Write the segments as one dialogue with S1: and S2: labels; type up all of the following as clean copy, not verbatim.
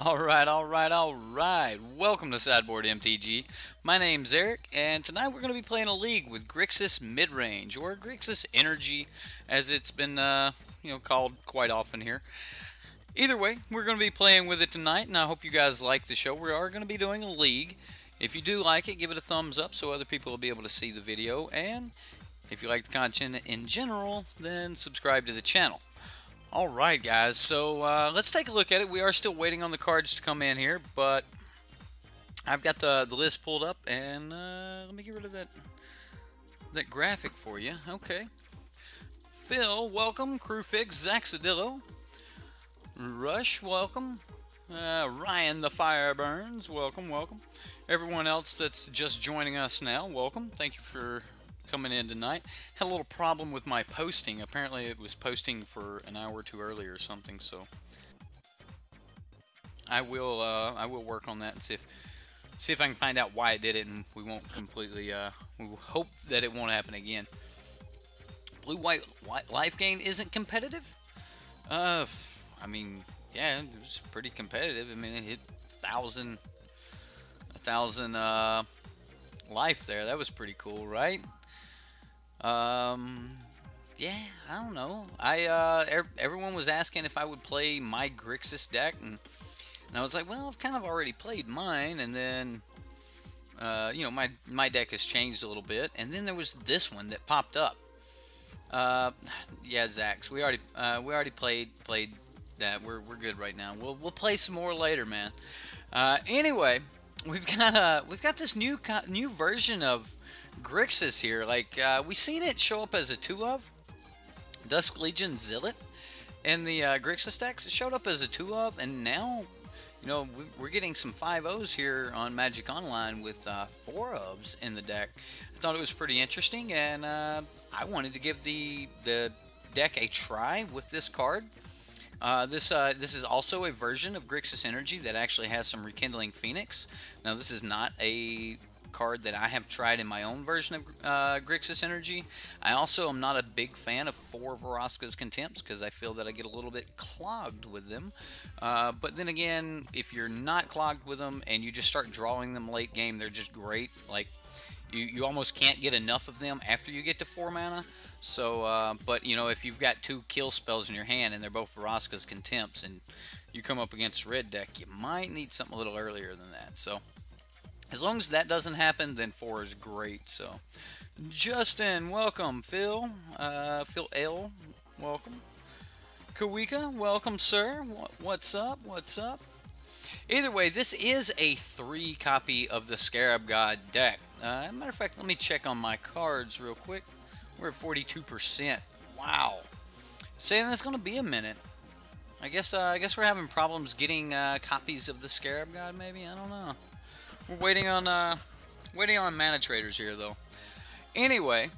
S1: Alright. Welcome to Sideboard MTG. My name's Eric, and tonight we're going to be playing a league with Grixis Mid-Range, or Grixis Energy, as it's been, called quite often here. Either way, we're going to be playing with it tonight, and I hope you guys like the show. We are going to be doing a league. If you do like it, give it a thumbs up so other people will be able to see the video, and if you like the content in general, then subscribe to the channel. Alright guys, so let's take a look at it. We are still waiting on the cards to come in here, but I've got the list pulled up, and let me get rid of that graphic for you. Okay. Phil, welcome. Crewfix, Zaxadillo. Rush, welcome. Ryan the Fireburns, welcome. Everyone else that's just joining us now, welcome. Thank you for coming in tonight. Had a little problem with my posting. Apparently it was posting for an hour too early or something, so I will work on that and see if I can find out why it did it, and we won't completely we will hope that it won't happen again. Blue white life gain isn't competitive? I mean, yeah, it was pretty competitive. I mean, it hit a thousand life there. That was pretty cool, right? Yeah, I don't know. Everyone was asking if I would play my Grixis deck, and I was like, well, I've kind of already played mine, and then, my deck has changed a little bit, and then there was this one that popped up. Yeah, Zax, we already played that. We're good right now. We'll play some more later, man. Anyway, we've got this new version of Grixis here. Like, we seen it show up as a 2-of Dusk Legion Zealot in the Grixis decks. It showed up as a 2-of, and now, we're getting some 5-0s here on Magic Online with 4-ofs in the deck. I thought it was pretty interesting, and I wanted to give the deck a try with this card. This is also a version of Grixis Energy that actually has some Rekindling Phoenix. Now, this is not a card that I have tried in my own version of Grixis Energy. I also am not a big fan of 4 Vraska's Contempts because I feel that I get a little bit clogged with them. But then again, if you're not clogged with them and you just start drawing them late game, they're just great. Like, you almost can't get enough of them after you get to 4 mana. So, but if you've got 2 kill spells in your hand and they're both Vraska's Contempts and you come up against a red deck, you might need something a little earlier than that. So, as long as that doesn't happen, then 4 is great. So, Justin, welcome. Phil L, welcome. Kawika, welcome, sir. What's up? Either way, this is a 3 copy of the Scarab God deck. Matter of fact, let me check on my cards real quick. We're at 42%. Wow. Saying that's going to be a minute. I guess we're having problems getting copies of the Scarab God. Maybe, I don't know. We're waiting on Manatraders here, though. Anyway,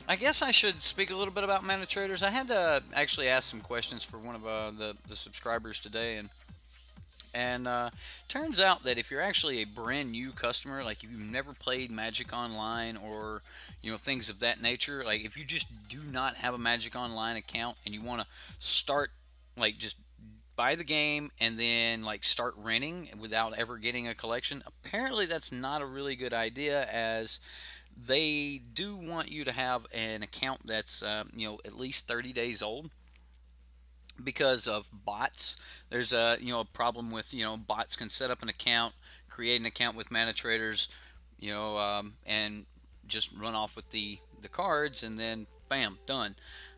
S1: I guess I should speak a little bit about Manatraders. I had to actually ask some questions for one of the subscribers today, and turns out that if you're actually a brand new customer, like if you've never played Magic Online or things of that nature, like if you just do not have a Magic Online account and you want to start, like, just buy the game and then like start renting without ever getting a collection, apparently that's not a really good idea, as they do want you to have an account that's at least 30 days old because of bots. There's a problem with bots can set up an account, create an account with Manatraders, and just run off with the cards, and then bam, done.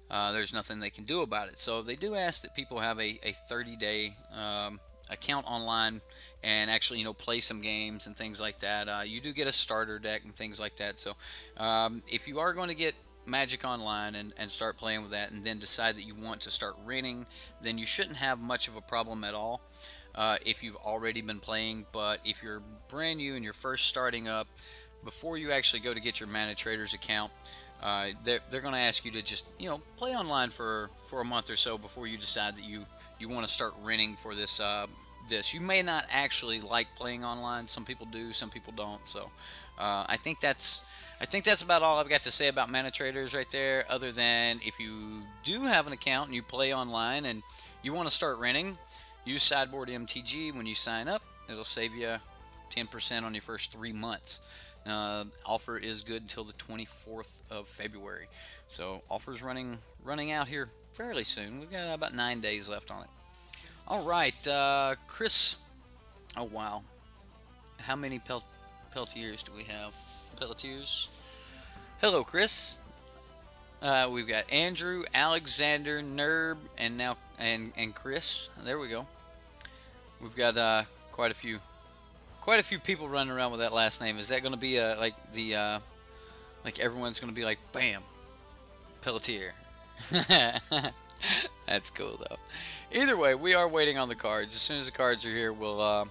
S1: There's nothing they can do about it. So they do ask that people have a 30-day account online and actually play some games and things like that. You do get a starter deck and things like that. So if you are going to get Magic Online and start playing with that and then decide that you want to start renting, then you shouldn't have much of a problem at all if you've already been playing. But if you're brand new and you're first starting up, before you actually go to get your Manatraders account, they're going to ask you to just play online for a month or so before you decide that you want to start renting for this. You may not actually like playing online. Some people do, some people don't. So I think that's about all I've got to say about Manatraders right there, other than if you do have an account and you play online and you want to start renting, Use Sideboard MTG when you sign up. It'll save you 10% on your first 3 months. Offer is good until the 24th of February. So offer's running out here fairly soon. We've got about 9 days left on it. All right, Chris. Oh wow, how many Peltiers do we have? Pelletiers. Hello, Chris. We've got Andrew, Alexander, Nerb, and now and Chris. There we go. We've got quite a few people running around with that last name. Is that going to be like everyone's going to be like, bam, Pelletier? That's cool though. Either way, we are waiting on the cards. As soon as the cards are here, we'll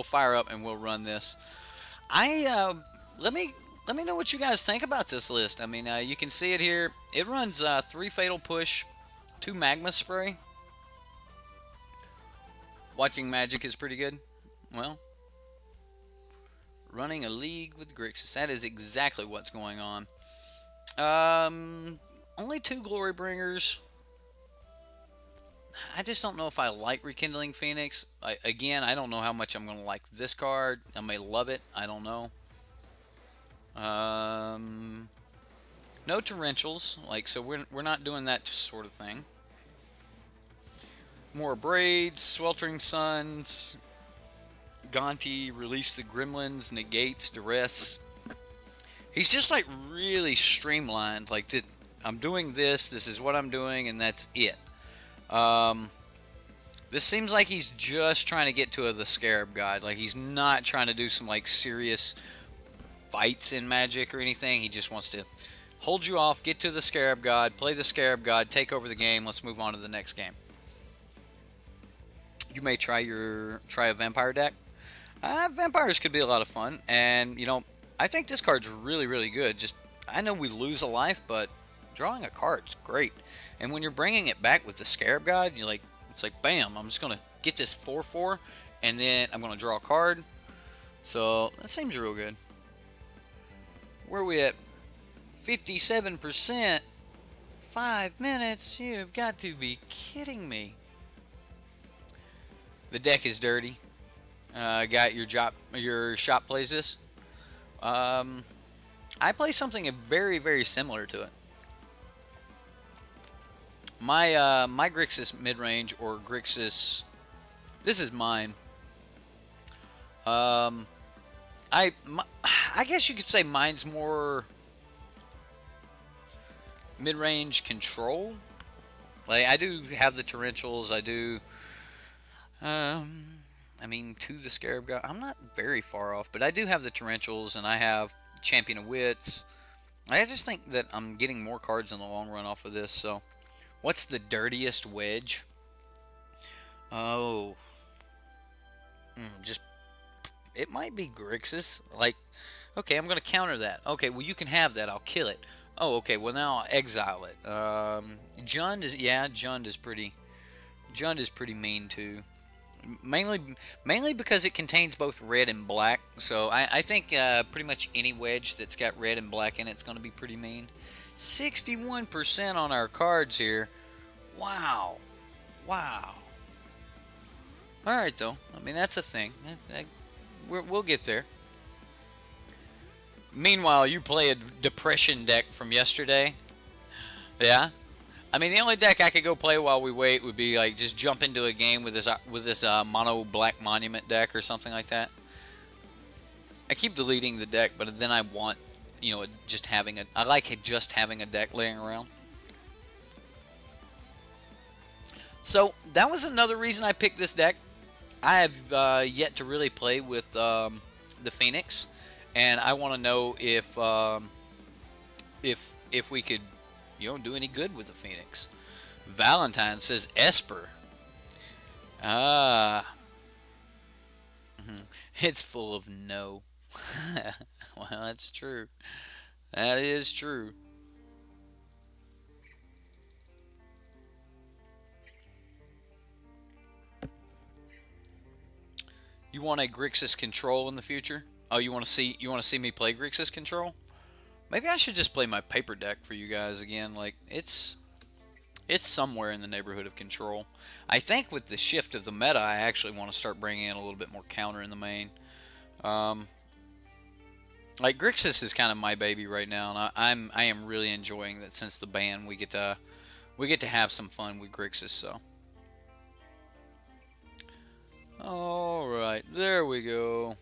S1: fire up and we'll run this. Let me know what you guys think about this list. I mean, you can see it here. It runs 3 Fatal Push, 2 Magma Spray. Watching Magic is pretty good. Well, running a league with Grixis. That is exactly what's going on. Only 2 Glory Bringers. I just don't know if I like Rekindling Phoenix. Again, I don't know how much I'm going to like this card. I may love it. I don't know. No torrentials, so we're not doing that sort of thing. More Braids, Sweltering Suns, Gonti, Release the Gremlins, Negates, Duress. He's just like really streamlined. Like I'm doing this. This is what I'm doing, and that's it. This seems like he's just trying to get to the Scarab God. Like he's not trying to do some like serious fights in Magic or anything. He just wants to hold you off, get to the Scarab God, play the Scarab God, take over the game. Let's move on to the next game. You may try a Vampire deck. Vampires could be a lot of fun, and I think this card's really, really good. I know we lose a life, but drawing a card's great. And when you're bringing it back with the Scarab God, it's like bam, I'm just gonna get this 4/4, and then I'm gonna draw a card. So that seems real good. Where are we at? 57%. 5 minutes. You've got to be kidding me. The deck is dirty. Got your shop plays this. I play something very, very similar to it. My Grixis Mid-Range, or Grixis, this is mine. I guess you could say mine's more mid-range control. Like I do have the torrentials. I do. I mean, to the Scarab God, I'm not very far off, but I do have the torrentials, and I have Champion of Wits. I just think that I'm getting more cards in the long run off of this. So, what's the dirtiest wedge? Oh, it might be Grixis. Like, okay, I'm gonna counter that. Okay, well you can have that. I'll kill it. Oh, okay. Well now I'll exile it. Jund is pretty mean too. Mainly because it contains both red and black. So I think pretty much any wedge that's got red and black in it's going to be pretty mean. 61% on our cards here. Wow. Wow. Alright though. I mean, that's a thing. We'll get there. Meanwhile, you play a depression deck from yesterday. Yeah? I mean, the only deck I could go play while we wait would be like just jump into a game with this mono black monument deck or something like that. I keep deleting the deck, but then I want, I like just having a deck laying around. So that was another reason I picked this deck. I have yet to really play with the Phoenix, and I want to know if we could, do any good with the Phoenix. Valentine says Esper. It's full of no. Well, that's true. That is true. You want a Grixis Control in the future? Oh, you want to see me play Grixis Control? Maybe I should just play my paper deck for you guys again. Like, it's It's somewhere in the neighborhood of control. I think with the shift of the meta, I actually want to start bringing in a little bit more counter in the main. Like Grixis is kind of my baby right now, and I am really enjoying that. Since the ban, we get to have some fun with Grixis. So, all right, there we go.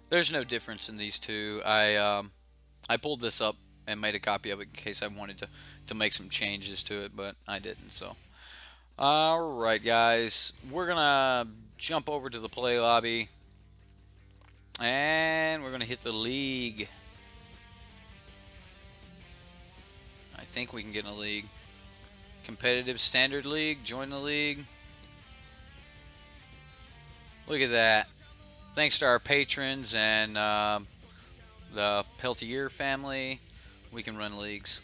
S1: There's no difference in these two. I pulled this up and made a copy of it in case I wanted to make some changes to it, but I didn't. So, all right, guys, we're gonna jump over to the play lobby. And we're going to hit the league. I think we can get in a league. Competitive standard league. Join the league. Look at that. Thanks to our patrons and the Peltier family, we can run leagues.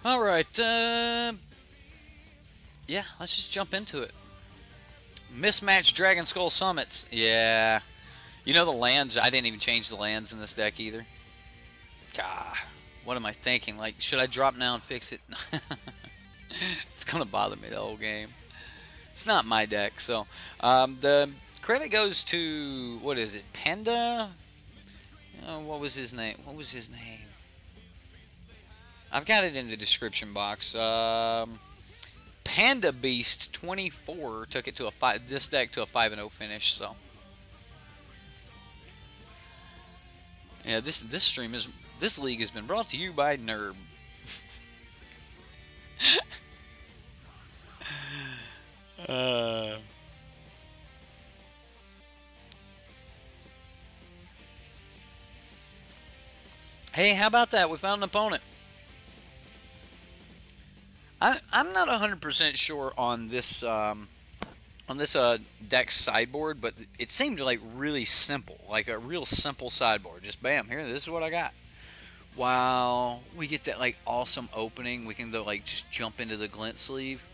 S1: Alright. Yeah, let's just jump into it. Mismatched Dragon Skull Summits. Yeah. You know the lands, I didn't even change the lands in this deck either. God, what am I thinking? Like, should I drop now and fix it? It's going to bother me the whole game. It's not my deck, so. The credit goes to, what is it, Panda? What was his name? What was his name? I've got it in the description box. Panda Beast 24 took it to this deck to a 5-0 finish, so. Yeah, this league has been brought to you by Nerb. Hey, how about that? We found an opponent. I'm not 100% sure on this deck sideboard, but it seemed like really simple, like a real simple sideboard. Just bam, here, this is what I got. Wow, we get that like awesome opening. We can like just jump into the glint sleeve,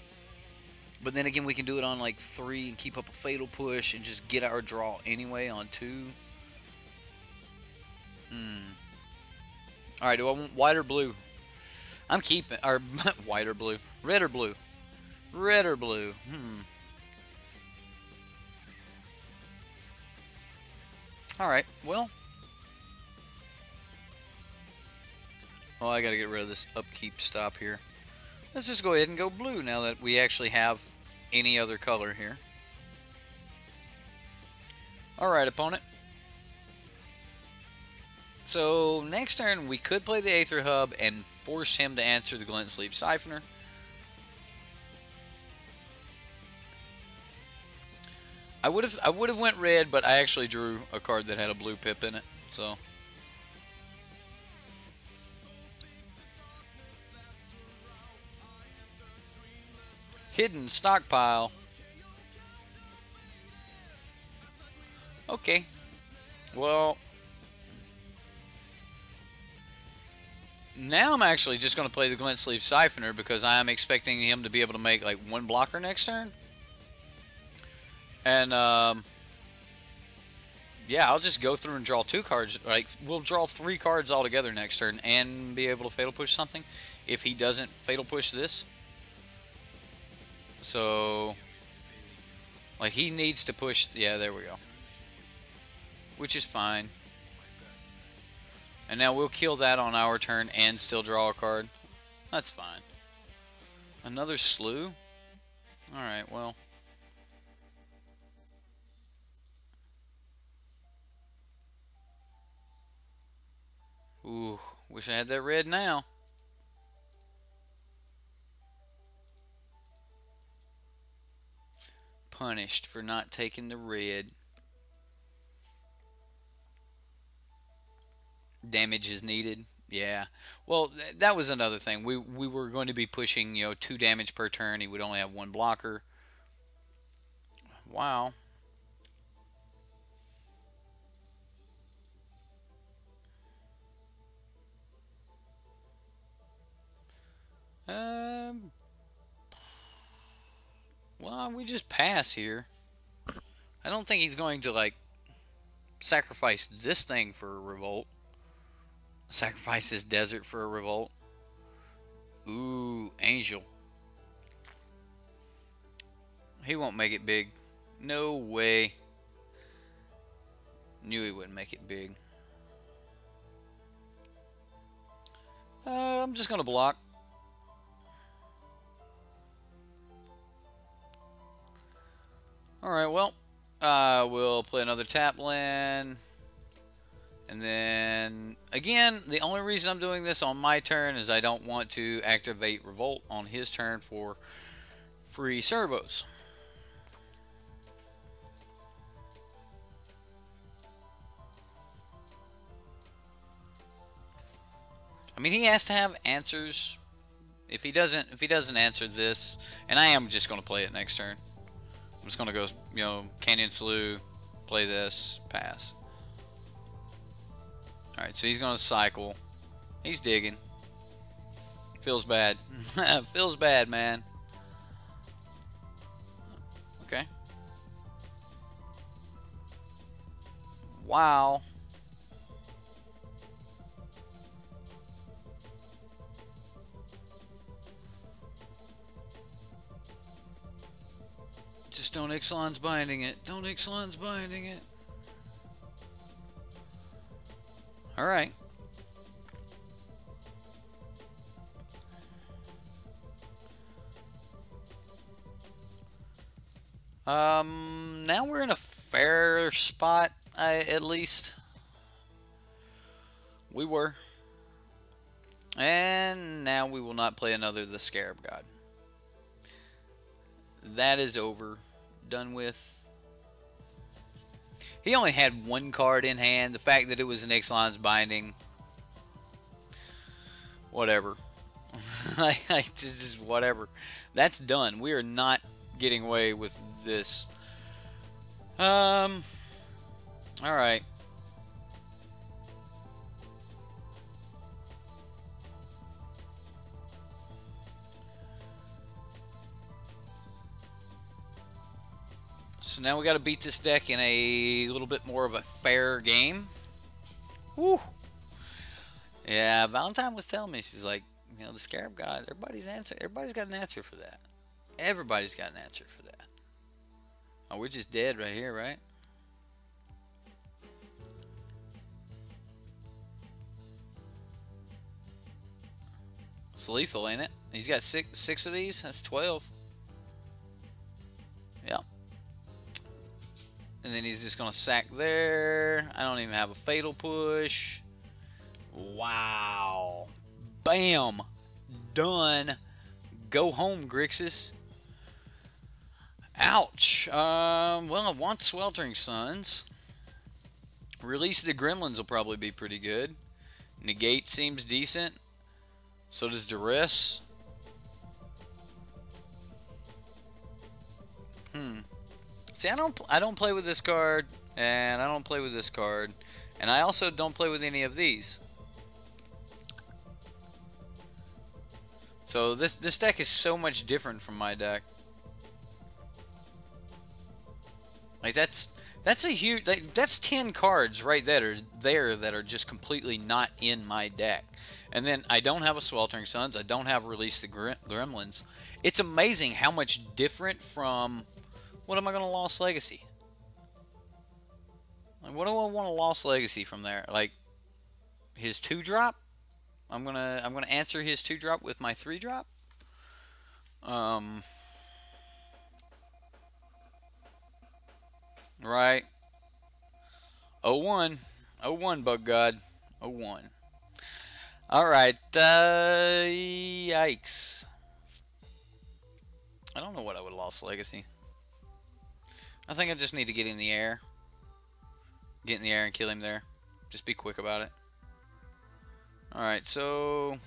S1: but then again we can do it on like 3 and keep up a fatal push and just get our draw anyway on 2. All right, do I want white or blue? I'm keeping, or white or blue, red or blue, red or blue. Alright, well. Oh, I gotta get rid of this upkeep stop here. Let's just go ahead and go blue now that we actually have any other color here. Alright, opponent. So, next turn we could play the Aether Hub and force him to answer the Glint Sleeve Siphoner. I would have went red, but I actually drew a card that had a blue pip in it. So hidden stockpile. Okay. Well, now I'm actually just going to play the Glint Sleeve Siphoner because I am expecting him to be able to make like 1 blocker next turn. And, yeah, I'll just go through and draw 2 cards. Like, we'll draw 3 cards altogether next turn and be able to Fatal Push something if he doesn't Fatal Push this. So, like, he needs to push. Yeah, there we go. Which is fine. And now we'll kill that on our turn and still draw a card. That's fine. Another slew? Alright, well. Ooh, wish I had that red now. Punished for not taking the red. Damage is needed. Yeah. Well, that was another thing. We were going to be pushing, 2 damage per turn. He would only have 1 blocker. Wow. Well, we just pass here. I don't think he's going to, like, sacrifice this thing for a revolt. Sacrifice his desert for a revolt. Ooh, Angel. He won't make it big. No way. Knew he wouldn't make it big. I'm just gonna block. Alright, well, we'll play another tap land. And then, again, the only reason I'm doing this on my turn is I don't want to activate Revolt on his turn for free servos. I mean, he has to have answers. If he doesn't answer this, and I am just going to play it next turn. I'm just going to go, you know, Canyon Slough, play this, pass. Alright, so he's going to cycle. He's digging. Feels bad. Feels bad, man. Okay. Wow. Just don't Ixalan's binding it. Don't Ixalan's binding it. Alright. Now we're in a fair spot, at least. We were. And now we will not play another The Scarab God. That is over. Done with. He only had one card in hand. The fact that it was an Ixalan's binding. Whatever. Just whatever. That's done. We are not getting away with this. Alright. So now we got to beat this deck in a little bit more of a fair game. Woo! Yeah, Valentine was telling me, she's like, you know, the Scarab God, everybody's got an answer for that. Everybody's got an answer for that. Oh, we're just dead right here, right? It's lethal, ain't it? He's got six of these. That's 12. Yeah. And then he's just going to sack there. I don't even have a fatal push. Wow. Bam. Done. Go home, Grixis. Ouch. Well, I want Sweltering Suns. Release the Gremlins will probably be pretty good. Negate seems decent. So does Duress. See, I don't play with this card, and I don't play with this card, and I also don't play with any of these. So this deck is so much different from my deck. Like that's a huge, that's 10 cards right there that are just completely not in my deck. And then I don't have a Sweltering Suns. I don't have Release the Gremlins. It's amazing how much different from. What am I going to Lost Legacy? Like, what do I want to Lost Legacy from there? Like his 2-drop? I'm gonna answer his 2-drop with my 3-drop. Right. 01. 01, Bug God. 01. Alright, yikes. I don't know what I would Lost Legacy. I think I just need to get in the air. Get in the air and kill him there. Just be quick about it. Alright, so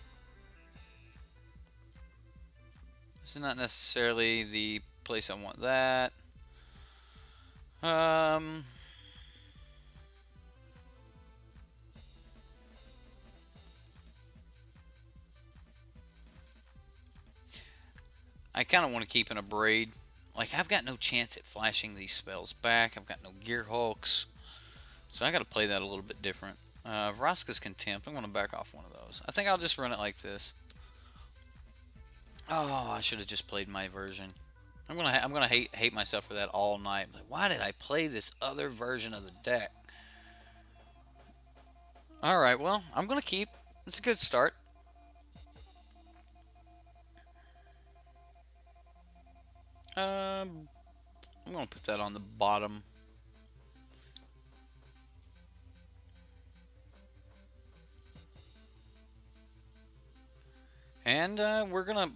S1: this is not necessarily the place I want that. I kind of want to keep in a braid. Like, I've got no chance at flashing these spells back. I've got no Gear Hulks. So I got to play that a little bit different. Vraska's Contempt. I'm going to back off one of those. I think I'll just run it like this. Oh, I should have just played my version. I'm gonna hate myself for that all night. Like, why did I play this other version of the deck? All right, well, I'm gonna keep. It's a good start. I'm gonna put that on the bottom. And we're gonna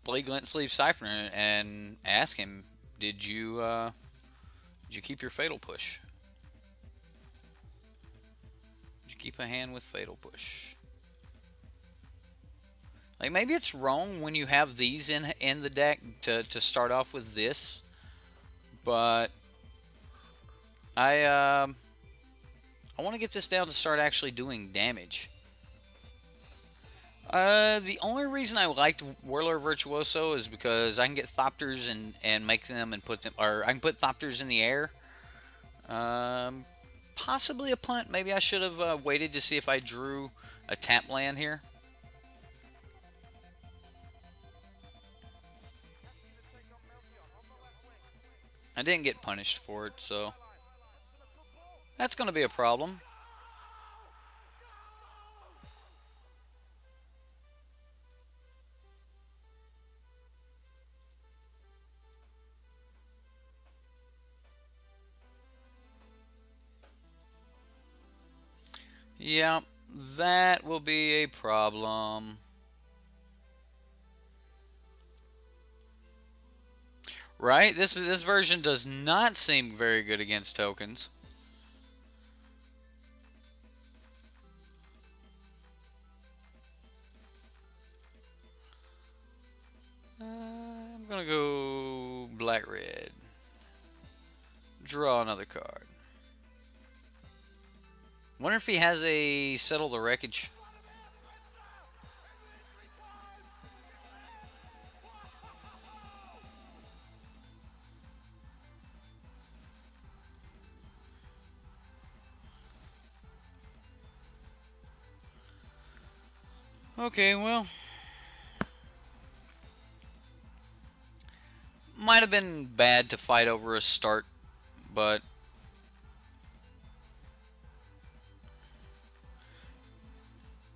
S1: play Glint Sleeve Siphoner and ask him, did you keep your Fatal Push? Did you keep a hand with Fatal Push? Like, maybe it's wrong when you have these in the deck to start off with this, but I want to get this down to start actually doing damage. The only reason I liked Whirler Virtuoso is because I can get Thopters and make them and put them, or I can put Thopters in the air. Possibly a punt. Maybe I should have waited to see if I drew a tap land here. I didn't get punished for it, so that's going to be a problem. Yeah, that will be a problem. Right? This version does not seem very good against tokens. I'm gonna go black-red. Draw another card. Wonder if he has a Settle the Wreckage. Okay, well, might have been bad to fight over a start, but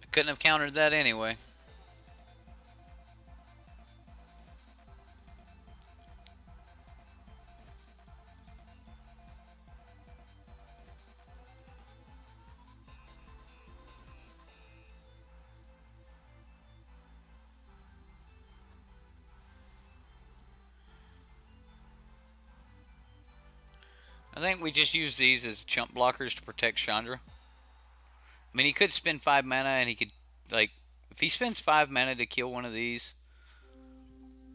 S1: I couldn't have countered that anyway. I think we just use these as chump blockers to protect Chandra. I mean, he could spend 5 mana and he could, like, if he spends 5 mana to kill one of these,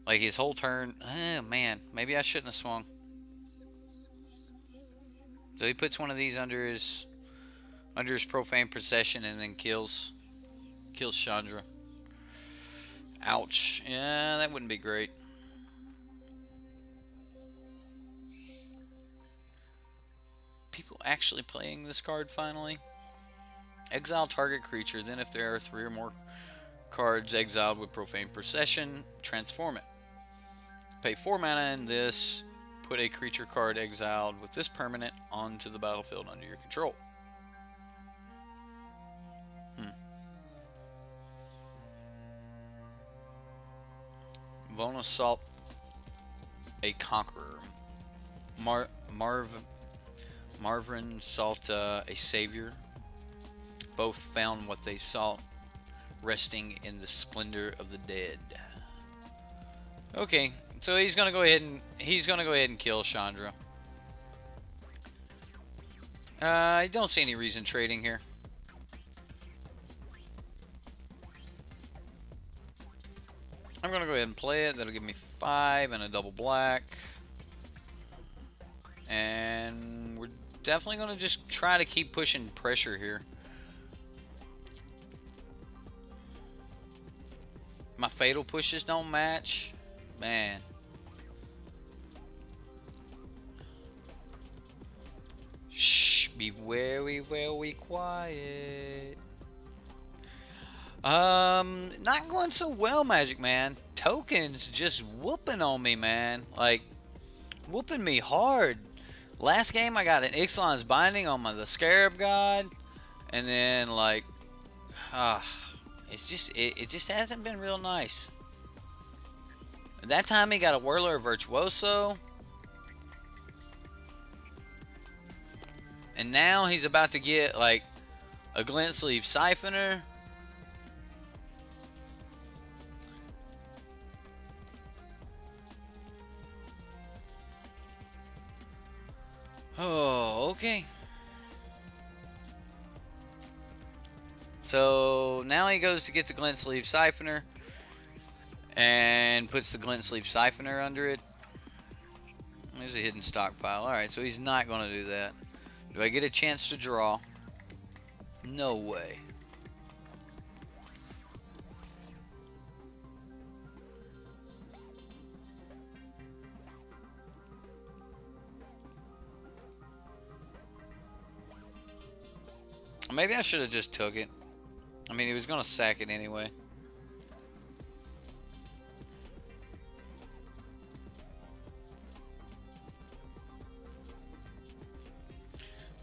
S1: like his whole turn, oh man, maybe I shouldn't have swung. So he puts one of these under his Profane Procession and then kills Chandra. Ouch. Yeah, that wouldn't be great. People actually playing this card finally. Exile target creature, then if there are 3 or more cards exiled with Profane Procession, transform it. Pay 4 mana in this, put a creature card exiled with this permanent onto the battlefield under your control. Vona Salt, a Conqueror. Marvin Salt, a Savior. Both found what they sought, resting in the splendor of the dead. Okay, so he's gonna go ahead and kill Chandra. I don't see any reason trading here. I'm gonna go ahead and play it. That'll give me 5 and a double black. And we're definitely gonna just try to keep pushing pressure here. My fatal pushes don't match. Man. Shh, be very, very quiet. Not going so well, Magic Man. tokens just whooping on me, man. Like, whooping me hard. Last game I got an Ixalan's Binding on the Scarab God. And then, like, it just hasn't been real nice. That time he got a Whirler Virtuoso. And now he's about to get, like, a Glint Sleeve Siphoner. Oh, okay. So now he goes to get the Glint Sleeve Siphoner and puts the Glint Sleeve Siphoner under it. There's a hidden stockpile. Alright, so he's not going to do that. Do I get a chance to draw? No way. Maybe I should have just took it. I mean, he was going to sack it anyway.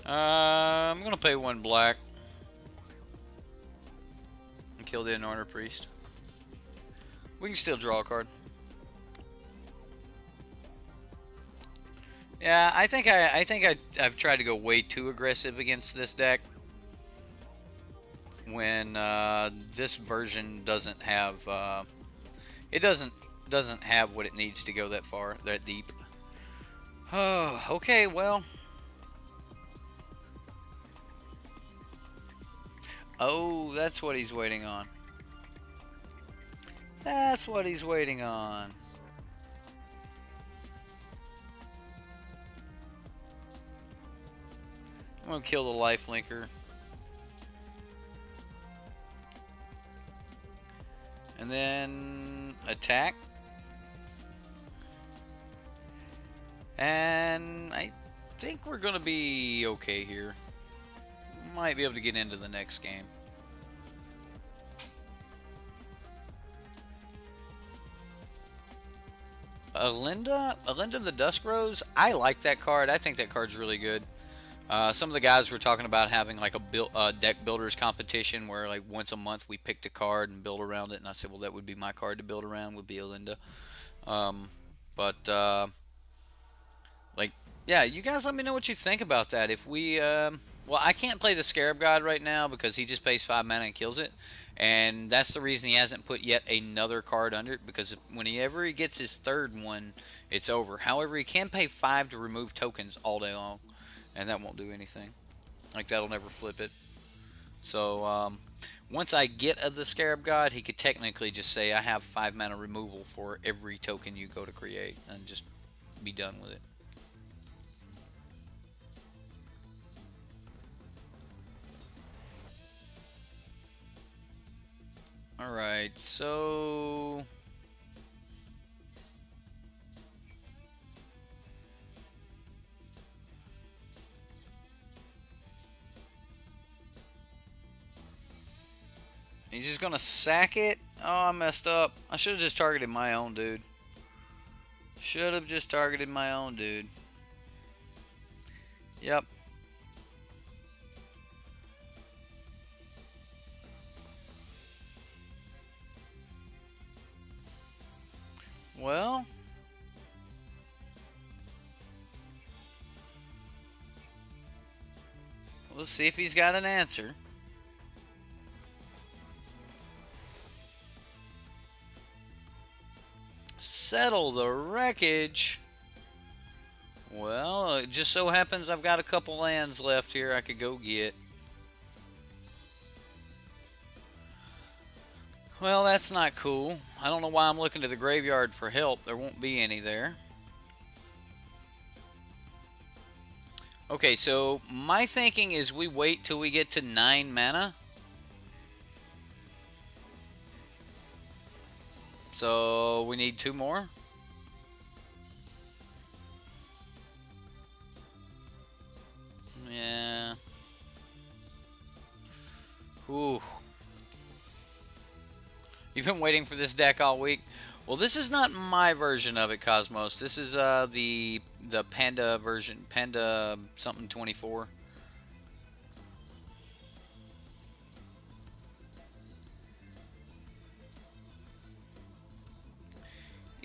S1: I'm going to pay 1 black. And kill the Anointer Priest. We can still draw a card. Yeah, I think I've tried to go way too aggressive against this deck. When this version doesn't have it doesn't have what it needs to go that far, that deep. Oh, okay, well. Oh, that's what he's waiting on. That's what he's waiting on. I'm gonna kill the life linker. And then attack. And I think we're going to be okay here. Might be able to get into the next game. Alinda the Dusk Rose. I like that card. I think that card's really good. Some of the guys were talking about having like a deck builders competition where like once a month we picked a card and build around it, and I said, well, that would be my card to build around, would be Alinda. Like, yeah, you guys let me know what you think about that. If we, well, I can't play the Scarab God right now because he just pays 5 mana and kills it, and that's the reason he hasn't put yet another card under it, because whenever he gets his 3rd one, it's over. However, he can pay 5 to remove tokens all day long. And that won't do anything. Like, that'll never flip it. So, once I get the Scarab God, he could technically just say, I have 5 mana removal for every token you go to create. And just be done with it. Alright, so... He's just gonna sack it? Oh, I messed up. I should have just targeted my own dude. Should have just targeted my own dude. Yep. Well. We'll see if he's got an answer. Settle the wreckage. Well, it just so happens I've got a couple lands left here I could go get. Well, that's not cool. I don't know why I'm looking to the graveyard for help. There won't be any there. Okay, so my thinking is we wait till we get to 9 mana. So we need 2 more. Yeah. Ooh. You've been waiting for this deck all week. Well, this is not my version of it, Cosmos. This is the Panda version, Panda something 24.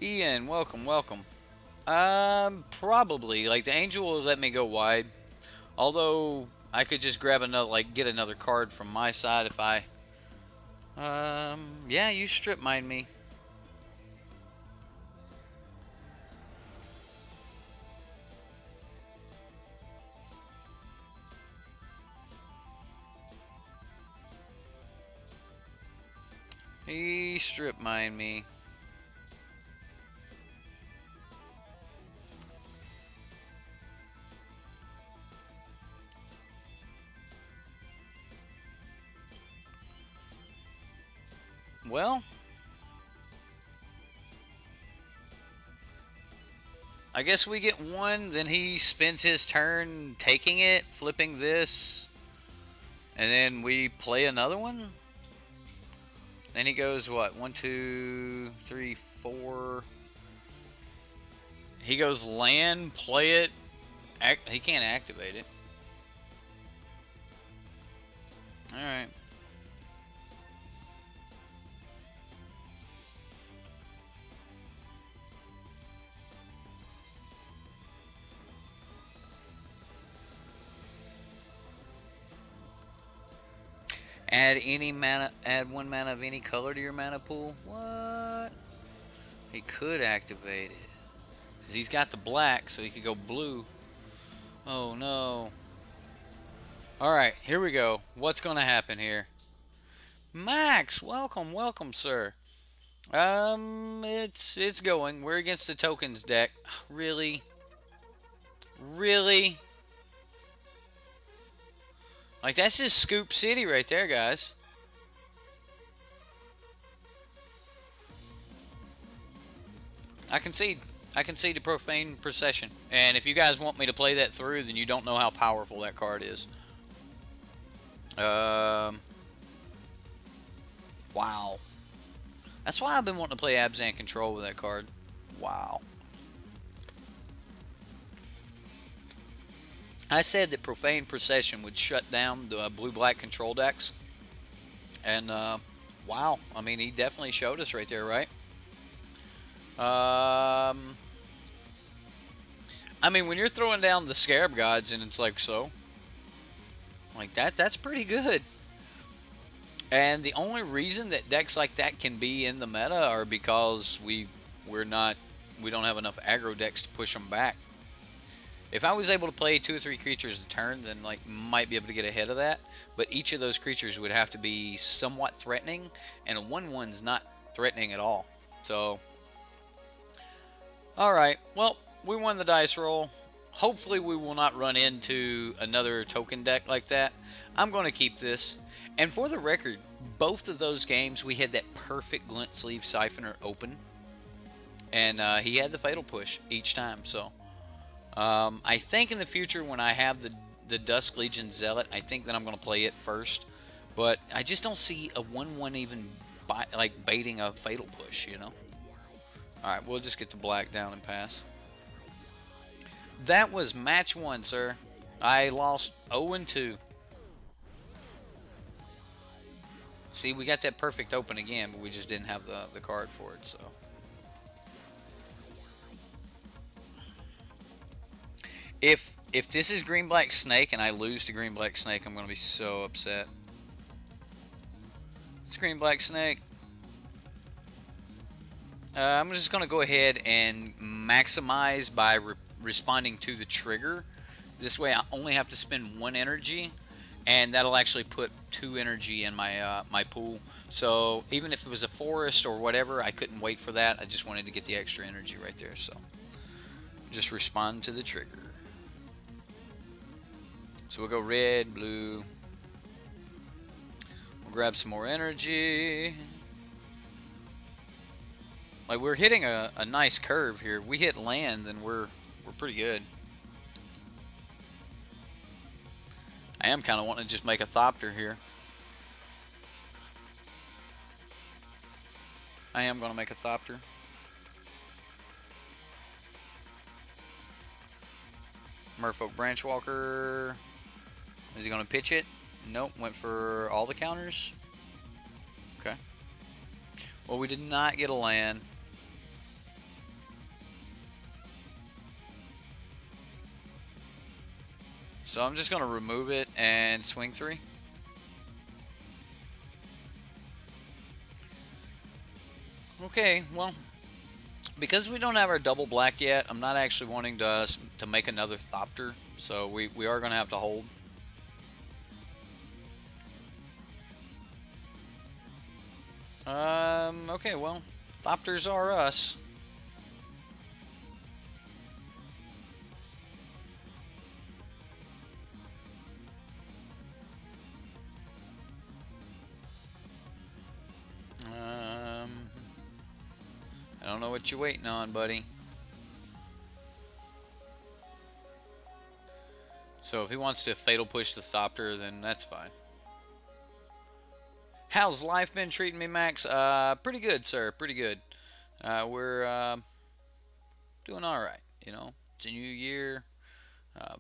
S1: Ian, welcome, welcome. Probably like the angel will let me go wide. Although I could just grab another, like get another card from my side if I. Yeah, you strip mine me. He strip mine me. Well, I guess we get one, then he spends his turn taking it, flipping this, and then we play another one? Then he goes, what, 1, 2, 3, 4. He goes land, play it, he can't activate it. Alright. Add any mana, add 1 mana of any color to your mana pool. What? He could activate it. 'Cause he's got the black, so he could go blue. Oh no. Alright, here we go. What's gonna happen here? Max, welcome, welcome, sir. It's going. We're against the tokens deck. Really? Really? Like, that's just Scoop City right there, guys. I concede. I concede to Profane Procession. And if you guys want me to play that through, then you don't know how powerful that card is. Wow. That's why I've been wanting to play Abzan Control with that card. Wow. I said that Profane Procession would shut down the blue-black control decks. And, wow. I mean, he definitely showed us right there, right? I mean, when you're throwing down the Scarab Gods and it's like so. Like, that's pretty good. And the only reason that decks like that can be in the meta are because we don't have enough aggro decks to push them back. If I was able to play 2 or 3 creatures a turn, then like might be able to get ahead of that. But each of those creatures would have to be somewhat threatening, and a 1/1's not threatening at all. So, all right. Well, we won the dice roll. Hopefully, we will not run into another token deck like that. I'm going to keep this. And for the record, both of those games we had that perfect Glint Sleeve Siphoner open, and he had the Fatal Push each time. So. I think in the future when I have the Dusk Legion Zealot, I think that I'm going to play it first. But I just don't see a 1/1 even like baiting a Fatal Push, you know? Alright, we'll just get the black down and pass. That was match 1, sir. I lost 0-2. See, we got that perfect open again, but we just didn't have the card for it, so... If this is green-black snake and I lose to green-black snake, I'm going to be so upset. It's green-black snake. I'm just going to go ahead and maximize by responding to the trigger. This way I only have to spend 1 energy, and that'll actually put 2 energy in my my pool. So even if it was a forest or whatever, I couldn't wait for that. I just wanted to get the extra energy right there. So just respond to the trigger. So we'll go red, blue. We'll grab some more energy. Like, we're hitting a nice curve here. If we hit land, then we're pretty good. I am kind of wanting to just make a Thopter here. I am going to make a Thopter. Merfolk Branchwalker. Is he going to pitch it? Nope. Went for all the counters. Okay. Well, we did not get a land. So I'm just going to remove it and swing 3. Okay, well, because we don't have our double black yet, I'm not actually wanting to make another Thopter, so we are going to have to hold. Okay, well, Thopters are us. I don't know what you're waiting on, buddy. So if he wants to fatal push the Thopter, then that's fine. How's life been treating me, Max? Pretty good, sir. Pretty good. We're doing all right. You know, it's a new year.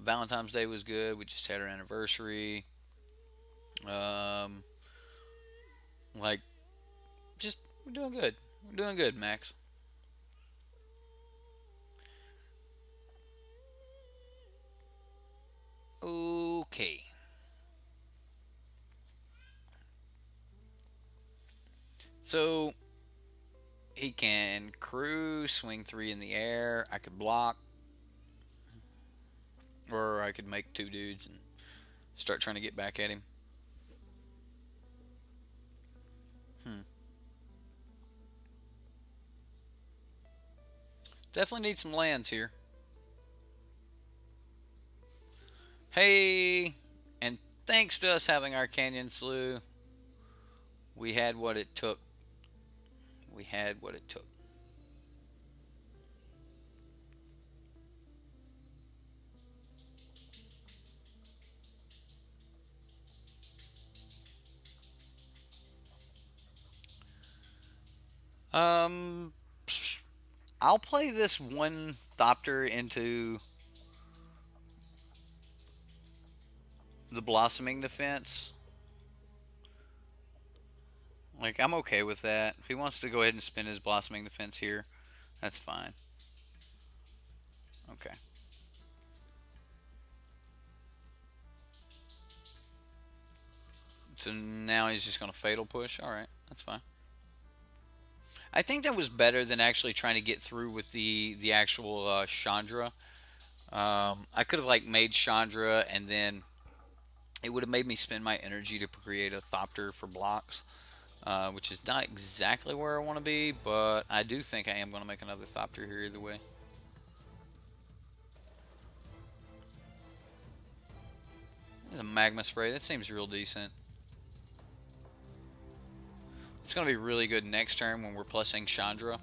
S1: Valentine's Day was good. We just had our anniversary. Like, just we're doing good. We're doing good, Max. Okay. So he can crew, swing 3 in the air. I could block, or I could make 2 dudes and start trying to get back at him. Definitely need some lands here. Hey, and thanks to us having our Canyon Slough, we had what it took. We had what it took. I'll play this one Thopter into the Blossoming Defense. Like, I'm okay with that. If he wants to go ahead and spin his Blossoming Defense here, that's fine. Okay. So now he's just going to Fatal Push. Alright, that's fine. I think that was better than actually trying to get through with the actual Chandra. I could have like made Chandra, and then it would have made me spend my energy to create a Thopter for blocks, which is not exactly where I want to be, but I do think I am going to make another Thopter here either way. There's a Magma Spray. That seems real decent. It's going to be really good next turn when we're plussing Chandra.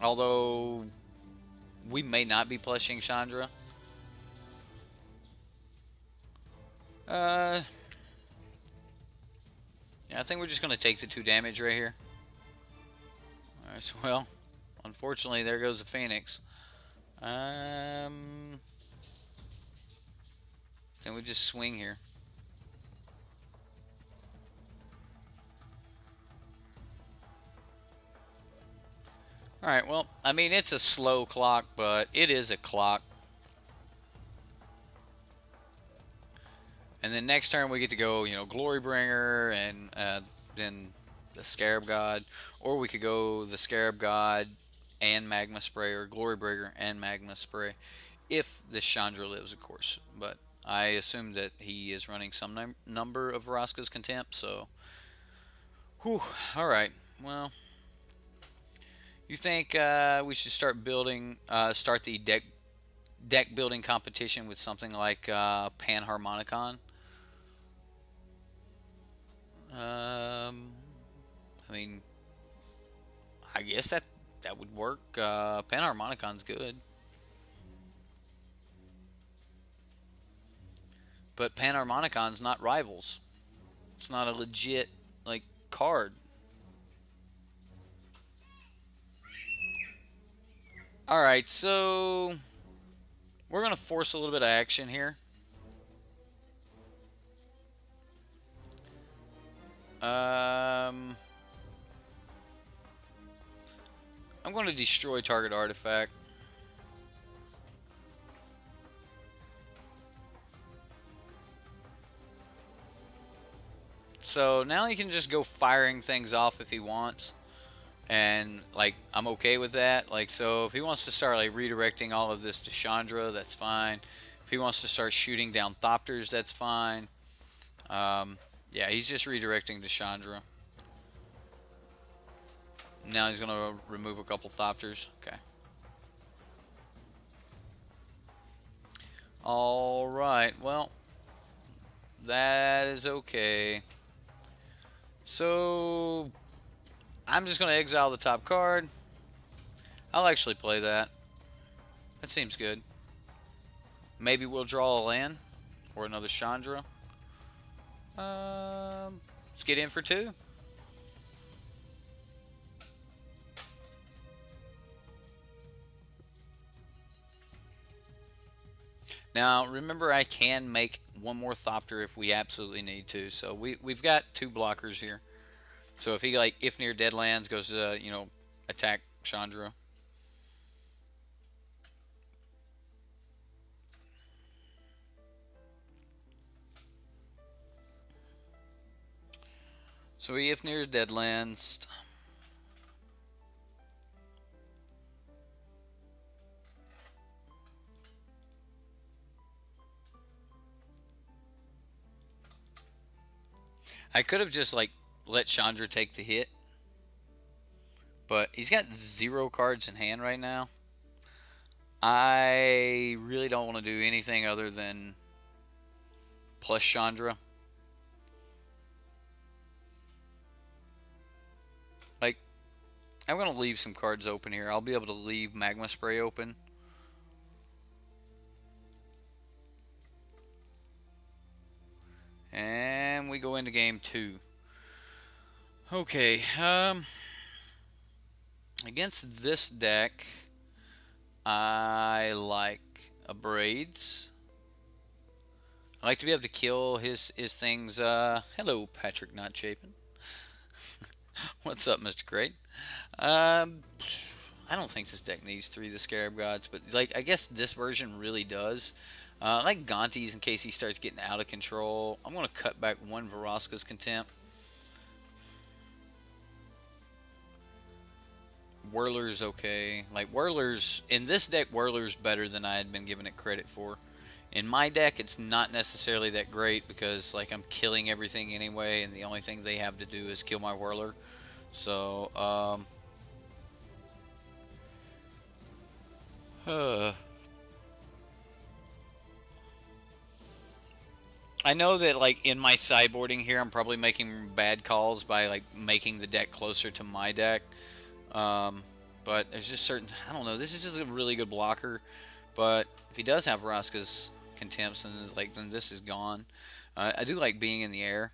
S1: Although, we may not be plushing Chandra. Yeah, I think we're just going to take the 2 damage right here. Alright, so, well, unfortunately, there goes the Phoenix. Then we just swing here. Alright, well, I mean, it's a slow clock, but it is a clock. And then next turn we get to go, you know, Glorybringer and then the Scarab God. Or we could go the Scarab God and Magma Spray, or Glorybringer and Magma Spray. If the Chandra lives, of course. But I assume that he is running some number of Vraska's Contempt, so... Whew, alright, well... You think we should start building, start the deck building competition with something like Panharmonicon? I mean, I guess that would work. Panharmonicon's good, but Panharmonicon's not Rivals. It's not a legit like card. Alright, so We're going to force a little bit of action here. I'm going to destroy target artifact. So now he can just go firing things off if he wants. And, like, I'm okay with that. Like, so if he wants to start, like, redirecting all of this to Chandra, that's fine. If he wants to start shooting down Thopters, that's fine. Yeah, he's just redirecting to Chandra. Now he's going to remove a couple Thopters. Okay. Alright, well, that is okay. So, I'm just going to exile the top card. I'll actually play that. That seems good. Maybe we'll draw a land or another Chandra. Let's get in for 2. Now, remember, I can make one more Thopter if we absolutely need to. So we've got 2 blockers here. So if he, like, if near Deadlands goes, you know, attack Chandra. So if near Deadlands. I could have just, like, let Chandra take the hit. But he's got 0 cards in hand right now. I really don't want to do anything other than plus Chandra. Like, I'm going to leave some cards open here. I'll be able to leave Magma Spray open. And we go into game 2. Okay, against this deck, I like Abrades. I like to be able to kill his things. Hello, Patrick Not Chapin. What's up, Mr. Great? I don't think this deck needs 3 of the Scarab Gods, but, like, I guess this version really does. I like Gonti's in case he starts getting out of control. I'm going to cut back 1 Vraska's Contempt. Whirler's okay. Like, Whirler's, in this deck, Whirler's better than I had been giving it credit for. In my deck, it's not necessarily that great because, like, I'm killing everything anyway, and the only thing they have to do is kill my Whirler. So, I know that, like, in my sideboarding here, I'm probably making bad calls by, like, making the deck closer to my deck. But there's just certain, I don't know, this is just a really good blocker. But if he does have Vraska's Contempts, then this is gone. I do like being in the air.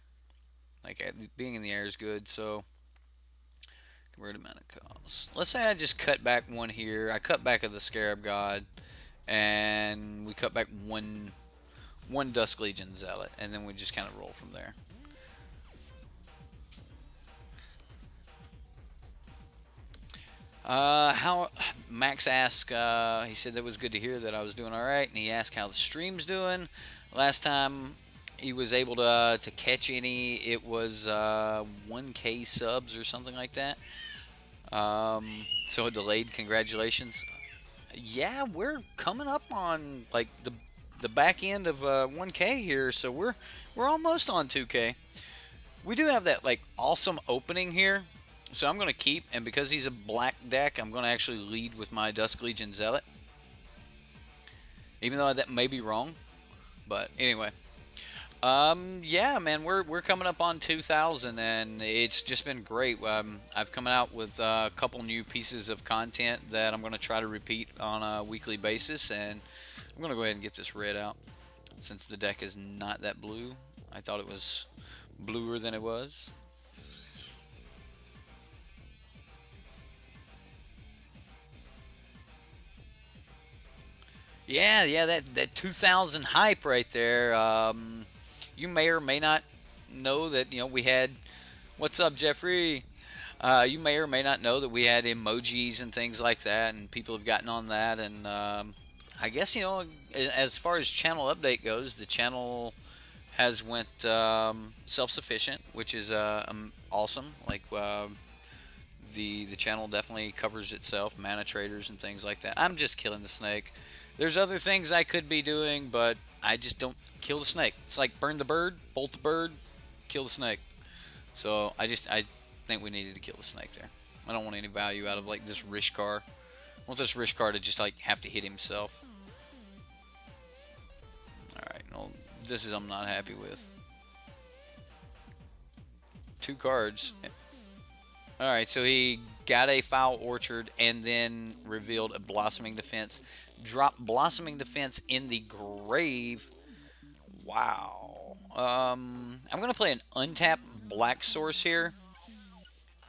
S1: Like, being in the air is good, so converted mana cost. Let's say I just cut back 1 here. I cut back of the Scarab God, and we cut back one Dusk Legion Zealot, and then we just kind of roll from there. How Max asked, he said that was good to hear that I was doing alright, and he asked how the stream's doing. Last time he was able to catch any, it was 1K subs or something like that. So delayed, congratulations. Yeah, we're coming up on, like, the back end of 1K here, so we're almost on 2K. We do have that, like, awesome opening here, so I'm going to keep, and because he's a black deck, I'm going to actually lead with my Dusk Legion Zealot. Even though that may be wrong, but anyway. Yeah, man, we're coming up on 2,000, and it's just been great. I've come out with a couple new pieces of content that I'm going to try to repeat on a weekly basis, and I'm going to go ahead and get this red out. Since the deck is not that blue, I thought it was bluer than it was. Yeah, yeah, that 2000 hype right there. You may or may not know that we had. What's up, Jeffrey? You may or may not know that we had emojis and things like that, and people have gotten on that. And I guess as far as channel update goes, the channel has went self-sufficient, which is awesome. Like the channel definitely covers itself, Manatraders and things like that. I'm just killing the snake. There's other things I could be doing, but I just don't kill the snake. It's like burn the bird, bolt the bird, kill the snake. So I think we needed to kill the snake there. I don't want any value out of like this Rishkar. I want this Rishkar to just like have to hit himself. Alright, no, this is I'm not happy with. 2 cards. Alright, so he got a Foul Orchard and then revealed a Blossoming Defense. Dropped Blossoming Defense in the grave. Wow. I'm going to play an untapped Black Source here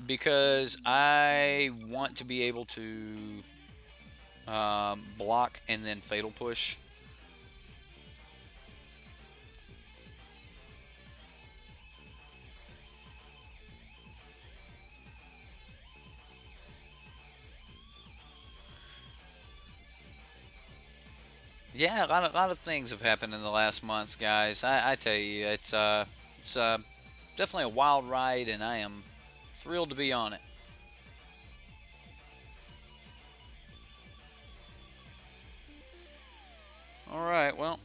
S1: because I want to be able to block and then Fatal Push. Yeah, a lot of things have happened in the last month, guys. I tell you, it's definitely a wild ride, and I am thrilled to be on it. All right, well.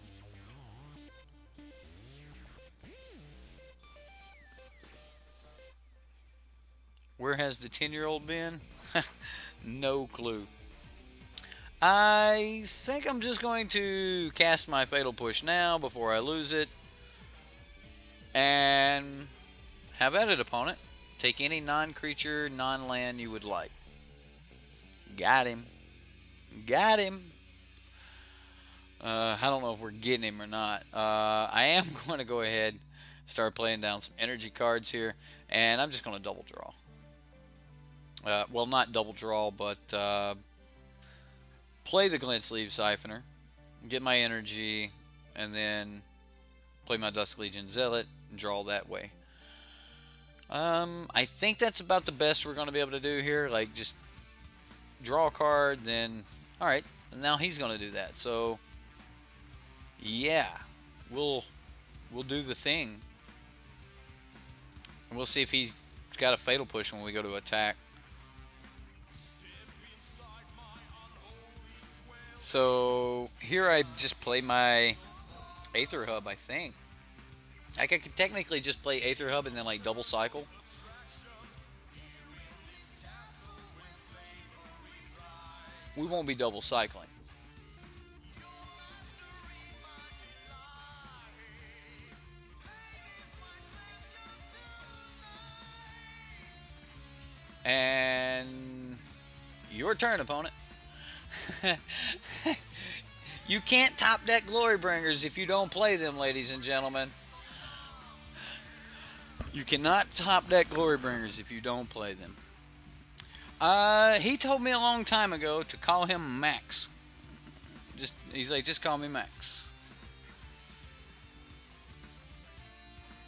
S1: Where has the 10-year-old been? No clue. I think I'm just going to cast my Fatal Push now before I lose it. And have at it, opponent. Take any non-creature, non-land you would like. Got him. Got him. I don't know if we're getting him or not. I am going to go ahead and start playing down some energy cards here. And I'm just going to double draw. Well, not double draw, but play the Glint Sleeve Siphoner, get my energy, and then play my Dusk Legion Zealot and draw that way. I think that's about the best we're going to be able to do here. Like, just draw a card, then... Alright, now he's going to do that. So, yeah, we'll do the thing. And we'll see if he's got a Fatal Push when we go to attack. So here I just play my Aether Hub, I think. I could technically just play Aether Hub and then like double cycle. We won't be double cycling. And your turn, opponent. You can't top deck Glorybringers if you don't play them, ladies and gentlemen. You cannot top deck Glorybringers if you don't play them. He told me a long time ago to call him Max. He's like, just call me Max.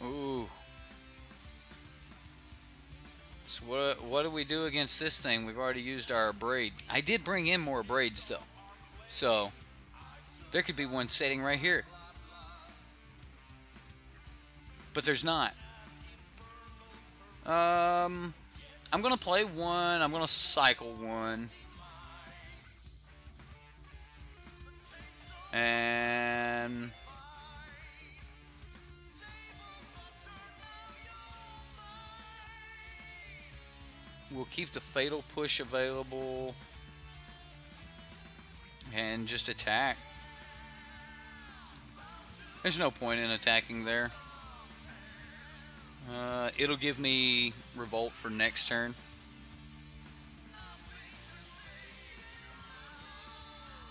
S1: Ooh. So what do we do against this thing? We've already used our braid. I did bring in more braids though. So there could be one sitting right here. But there's not. I'm gonna play one. I'm gonna cycle one. And we'll keep the Fatal Push available and just attack. There's no point in attacking there. It'll give me Revolt for next turn.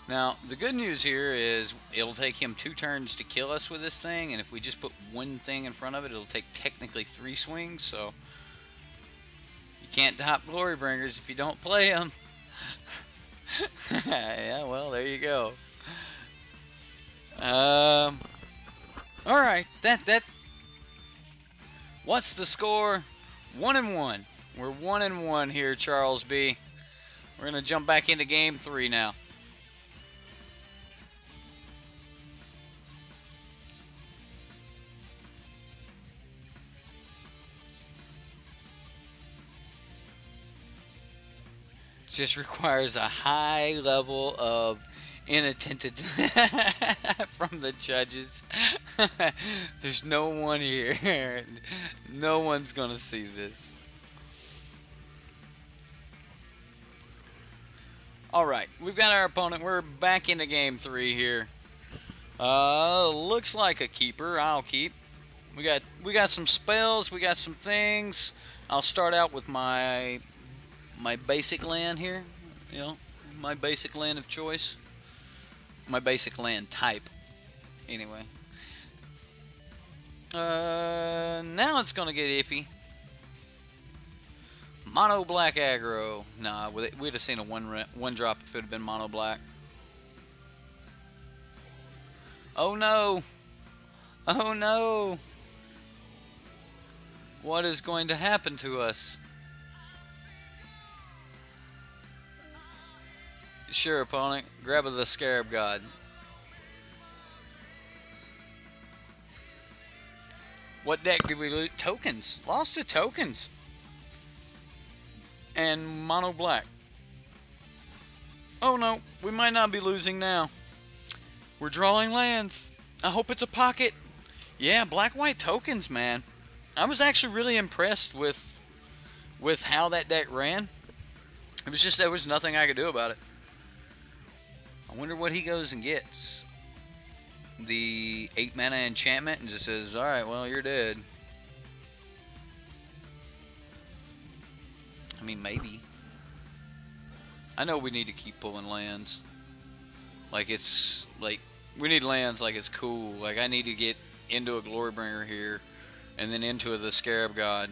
S1: Now, the good news here is it'll take him 2 turns to kill us with this thing, and if we just put one thing in front of it, it'll take technically 3 swings, so you can't top Glorybringers if you don't play them. Yeah, well, there you go. All right. That. What's the score? 1-1. We're 1-1 here, Charles B. We're gonna jump back into game 3 now. Just requires a high level of inattentiveness from the judges. There's no one here. No one's gonna see this. Alright, we've got our opponent. We're back into game 3 here. Looks like a keeper. I'll keep. We got some spells, we got some things. I'll start out with my basic land here, you know, my basic land of choice, my basic land type, anyway. Now it's gonna get iffy. Mono black aggro. Nah, we'd have seen a one drop if it had been mono black. Oh no! Oh no! What is going to happen to us? Sure, opponent. Grab the Scarab God. What deck did we lose? Tokens. Lost to tokens. And mono black. Oh no, we might not be losing now. We're drawing lands. I hope it's a pocket. Yeah, black-white tokens, man. I was actually really impressed with how that deck ran. It was just there was nothing I could do about it. I wonder what he goes and gets. The 8 mana enchantment and just says, alright, well, you're dead. I mean, maybe. I know we need to keep pulling lands. Like, it's, like, we need lands like it's cool. Like, I need to get into a Glorybringer here and then into the Scarab God.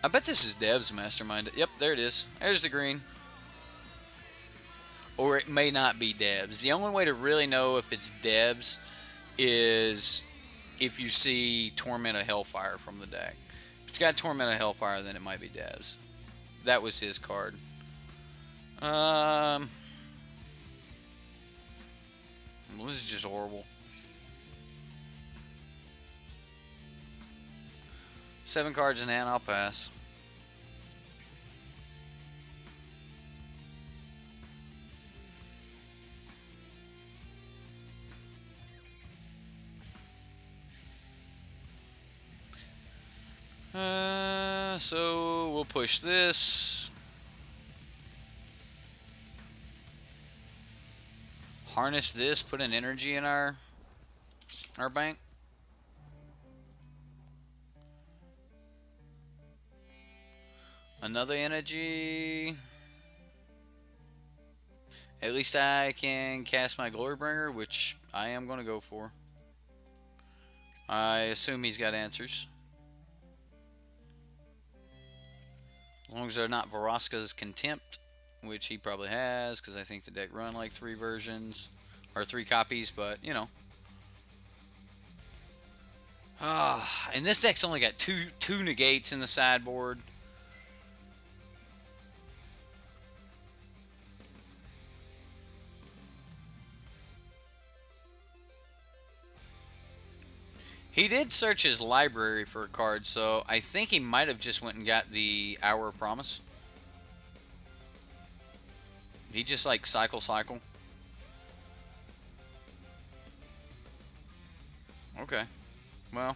S1: I bet this is Dev's Mastermind. Yep, there it is. There's the green. Or it may not be Dev's. The only way to really know if it's Dev's is if you see Torment of Hellfire from the deck. If it's got Torment of Hellfire, then it might be Dev's. That was his card. Well, this is just horrible. 7 cards in hand, I'll pass. So we'll push this. Harness this, put an energy in our bank. Another energy. At least I can cast my Glorybringer, which I am going to go for. I assume he's got answers. As long as they're not Vraska's Contempt, which he probably has, because I think the deck run like 3 versions, or 3 copies, but, you know. And this deck's only got two negates in the sideboard. He did search his library for a card, so I think he might have just went and got the Hour of Promise. He just like cycle. Okay. Well.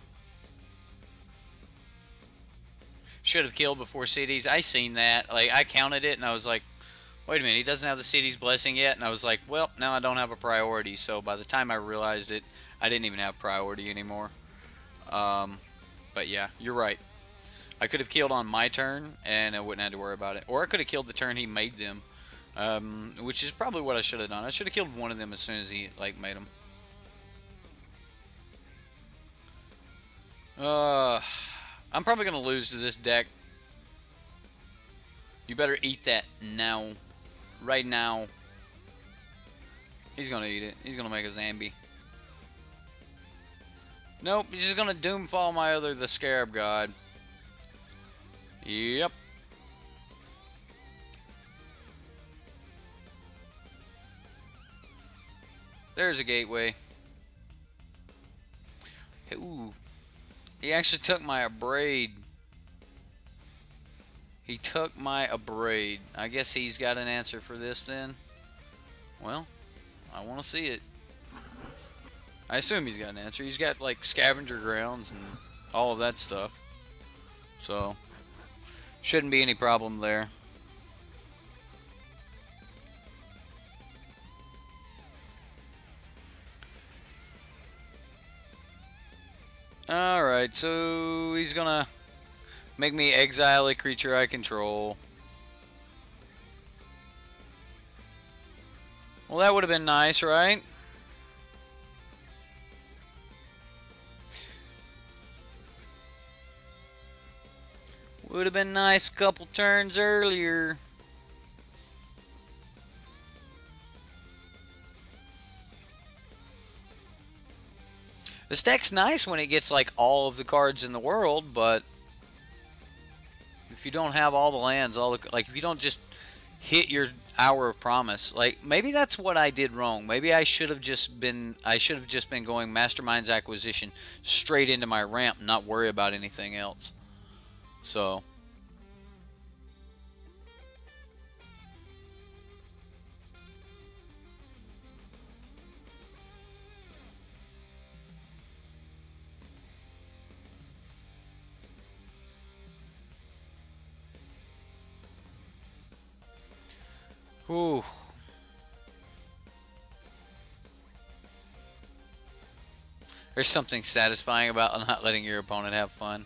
S1: Should have killed before cities. I seen that. Like, I counted it and I was like, wait a minute, he doesn't have the city's blessing yet? And I was like, well, now I don't have a priority. So by the time I realized it, I didn't even have priority anymore. But yeah, you're right. I could have killed on my turn, and I wouldn't have to worry about it. Or I could have killed the turn he made them, which is probably what I should have done. I should have killed one of them as soon as he like made them. I'm probably gonna lose to this deck. You better eat that now, right now. He's gonna eat it. He's gonna make a Zambi. Nope, he's just gonna Doomfall the Scarab God. Yep. There's a gateway. Ooh. He actually took my Abrade. He took my Abrade. I guess he's got an answer for this then. Well, I want to see it. I assume he's got an answer. He's got like scavenger grounds and all of that stuff. So, shouldn't be any problem there. Alright, so he's gonna make me exile a creature I control. Well, that would have been nice, right? Would have been nice a couple turns earlier. This deck's nice when it gets like all of the cards in the world, but if you don't have all the lands, like if you don't just hit your Hour of Promise, like maybe that's what I did wrong. Maybe I should have just been going Mastermind's Acquisition straight into my ramp, and not worry about anything else. So whew. There's something satisfying about not letting your opponent have fun.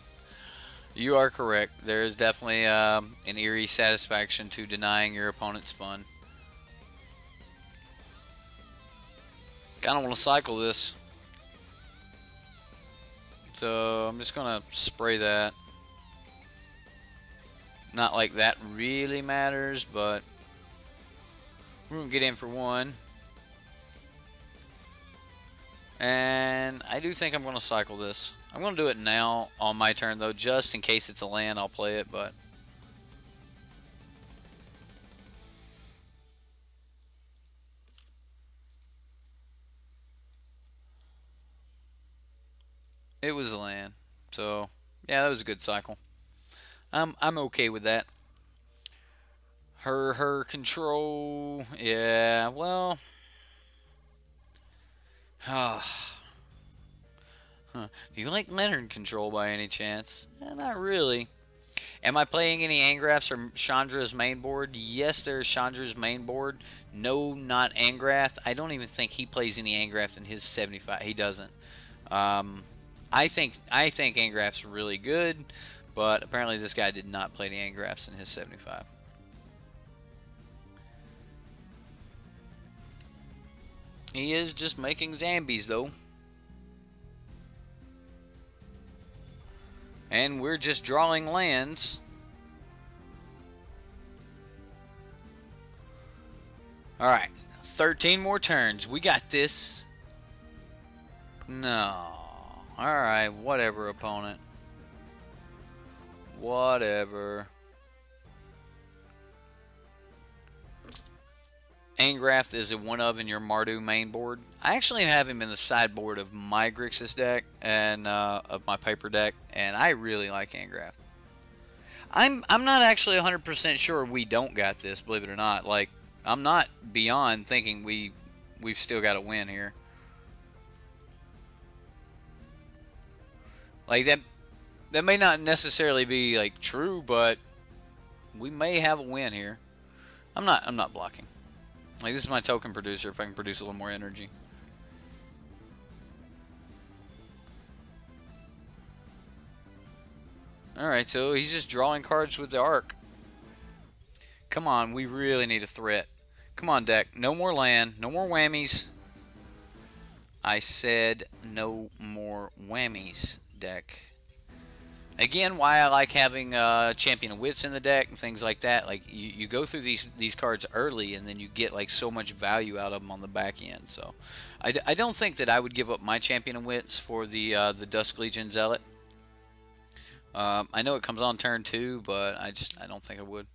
S1: You are correct. There is definitely an eerie satisfaction to denying your opponent's fun. I don't want to cycle this. So I'm just going to spray that. Not like that really matters, but we're going to get in for one. And I do think I'm going to cycle this. I'm going to do it now on my turn, though, just in case it's a land. I'll play it, but it was a land. So, yeah, that was a good cycle. I'm okay with that. Her control, yeah, well. Huh. Do you like Leonard control by any chance? Not really. Am I playing any Angraths or Chandra's main board? Yes, there's Chandra's main board. No, not Angrath. I don't even think he plays any Angrath in his 75. He doesn't. I think Angrath's really good, but apparently this guy did not play any Angraths in his 75. He is just making Zombies, though. And we're just drawing lands. Alright, 13 more turns. We got this. No. Alright, whatever, opponent. Whatever. Angrath is a one-of in your Modo main board. I actually have him in the sideboard of my Grixis deck and of my paper deck, and I really like Angrath. I'm not actually 100% sure we don't got this, believe it or not. Like, I'm not beyond thinking we've still got to win here. Like that may not necessarily be like true, but we may have a win here. I'm not blocking. Like, this is my token producer if I can produce a little more energy. Alright, so he's just drawing cards with the Arc. Come on, we really need a threat. Come on, deck. No more land. No more whammies. I said no more whammies, deck. Again, why I like having Champion of Wits in the deck and things like that. Like you go through these cards early, and then you get like so much value out of them on the back end. So I don't think that I would give up my Champion of Wits for the Dusk Legion Zealot. I know it comes on turn 2, but I don't think I would.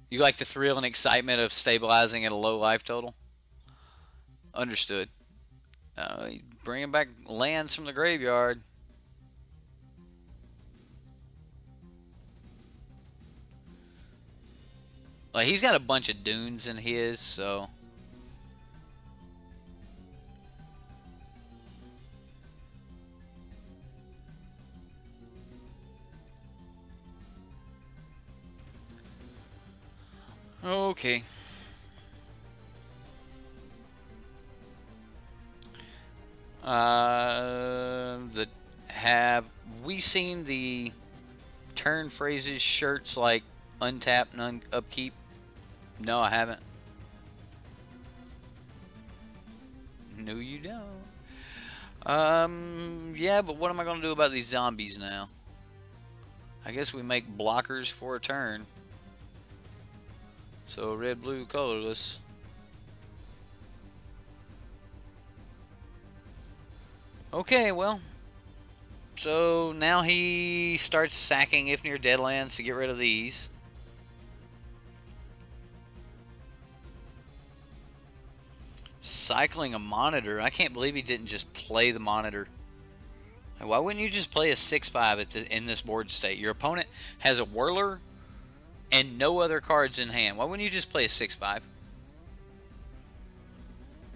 S1: You like the thrill and excitement of stabilizing at a low life total? Understood. Bringing back lands from the graveyard. Like, he's got a bunch of dunes in his, so... Okay. Have we seen the turn phrases shirts like untap and upkeep? No, I haven't. No, you don't. Yeah, but what am I going to do about these zombies now? I guess we make blockers for a turn. So red, blue, colorless. Okay, well. So now he starts sacking if near deadlands to get rid of these. Cycling a monitor. I can't believe he didn't just play the monitor. Why wouldn't you just play a 6/5 in this board state? Your opponent has a whirler and no other cards in hand. Why wouldn't you just play a 6/5?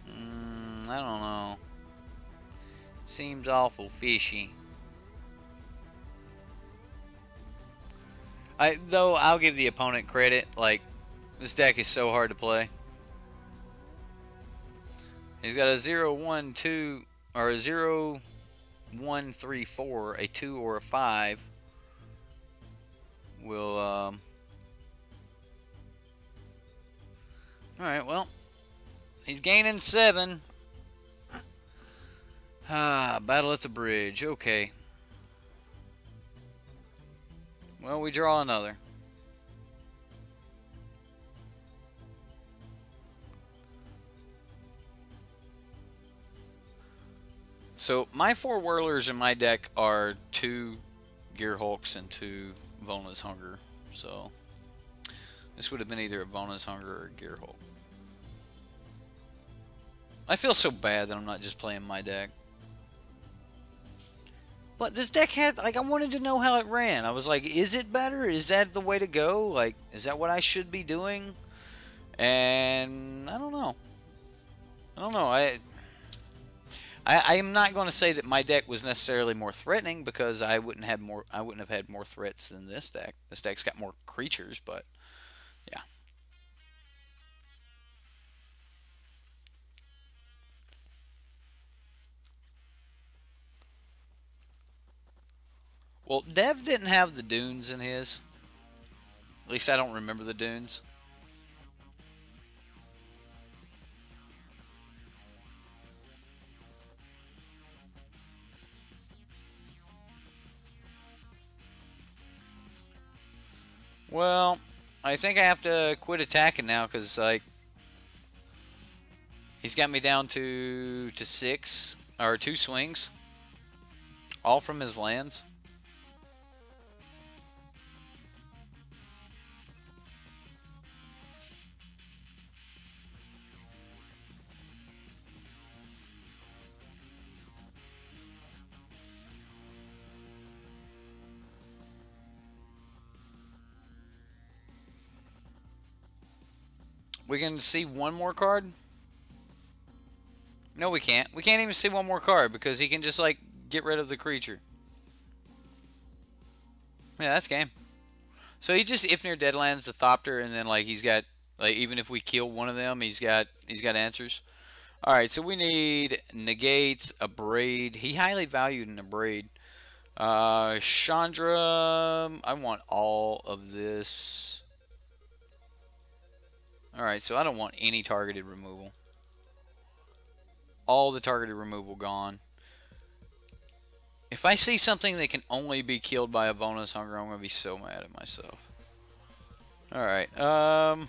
S1: I don't know. Seems awful fishy. Though I'll give the opponent credit. Like, this deck is so hard to play. He's got a 0-1-2 or a 0-1-3-4, a 2 or a 5. Will Alright, well, he's gaining 7. Battle at the bridge. Okay. Well, we draw another. So, my 4 whirlers in my deck are 2 Gear Hulks and 2 Vona's Hunger. So, this would have been either a Vona's Hunger or a Gear Hulk. I feel so bad that I'm not just playing my deck. But this deck had, like, I wanted to know how it ran. I was like, is it better? Is that the way to go? Like, is that what I should be doing? And I don't know. I don't know. I am not going to say that my deck was necessarily more threatening, because I wouldn't have had more threats than this deck. This deck's got more creatures, but yeah. Well, Dev didn't have the dunes in his. At least I don't remember the dunes. Well, I think I have to quit attacking now, because, like, he's got me down to 6, or 2 swings, all from his lands. We can see one more card? No, we can't. We can't even see one more card, because he can just, like, get rid of the creature. Yeah, that's game. So he just, if near deadlands, the Thopter, and then, like, he's got, like, even if we kill one of them, he's got answers. Alright, so we need negates, a braid. He highly valued in a braid. Chandra, I want all of this. Alright, so I don't want any targeted removal. All the targeted removal gone. If I see something that can only be killed by Avona's Hunger, I'm going to be so mad at myself. Alright, 5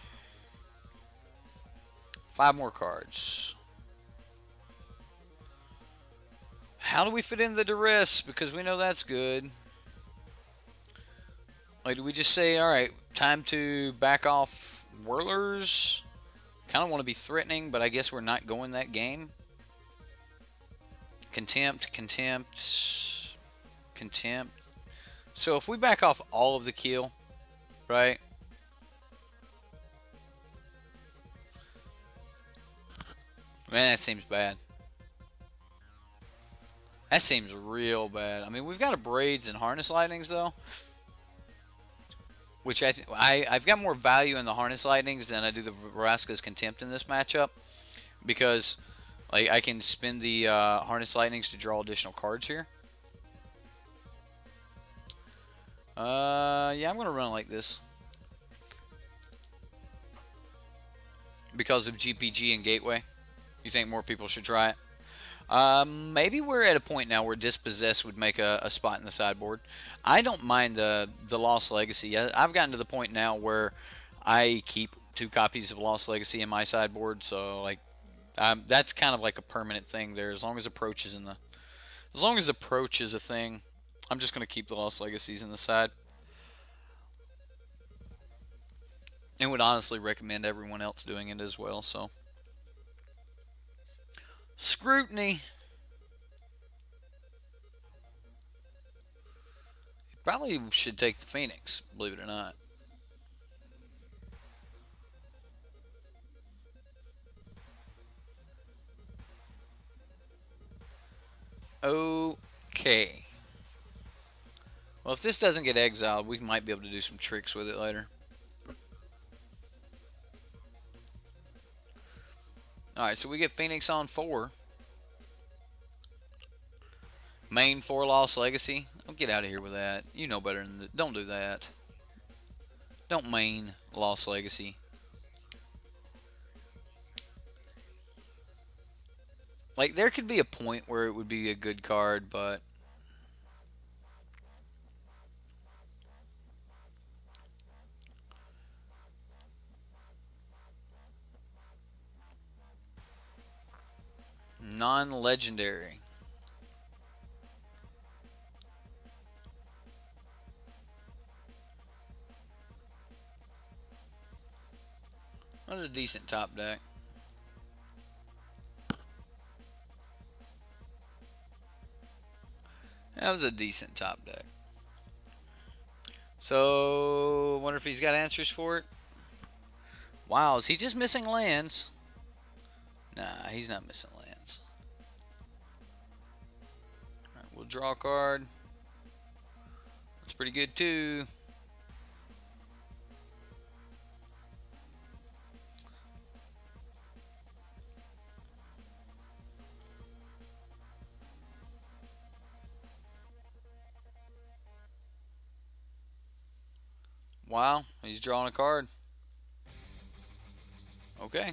S1: more cards. How do we fit in the duress? Because we know that's good. Like, do we just say, alright, time to back off Whirlers? Kind of want to be threatening, but I guess we're not going that game. Contempt, Contempt, Contempt. So if we back off all of the kill, right? Man, that seems bad. That seems real bad. I mean, we've got a Braids and Harness Lightnings, though. Which I've got more value in the Harness Lightnings than I do the Vraska's Contempt in this matchup. Because, like, I can spend the Harness Lightnings to draw additional cards here. Yeah, I'm going to run like this. Because of GPG and Gateway. You think more people should try it? Maybe we're at a point now where Dispossess would make a spot in the sideboard. I don't mind the Lost Legacy. I've gotten to the point now where I keep 2 copies of Lost Legacy in my sideboard, so like that's kind of like a permanent thing there. As long as Approach is Approach is a thing, I'm just gonna keep the Lost Legacies in the side. And would honestly recommend everyone else doing it as well. So. Scrutiny. Probably should take the Phoenix, believe it or not. Okay. Well, if this doesn't get exiled, we might be able to do some tricks with it later. Alright, so we get Phoenix on 4. Main 4 Lost Legacy. Oh, get out of here with that. You know better than that. Don't do that. Don't main Lost Legacy. Like, there could be a point where it would be a good card, but... non-legendary. That was a decent top deck. That was a decent top deck. So, wonder if he's got answers for it. Wow, is he just missing lands? Nah, he's not missing lands. Alright, we'll draw a card. That's pretty good too. Wow, he's drawing a card. Okay.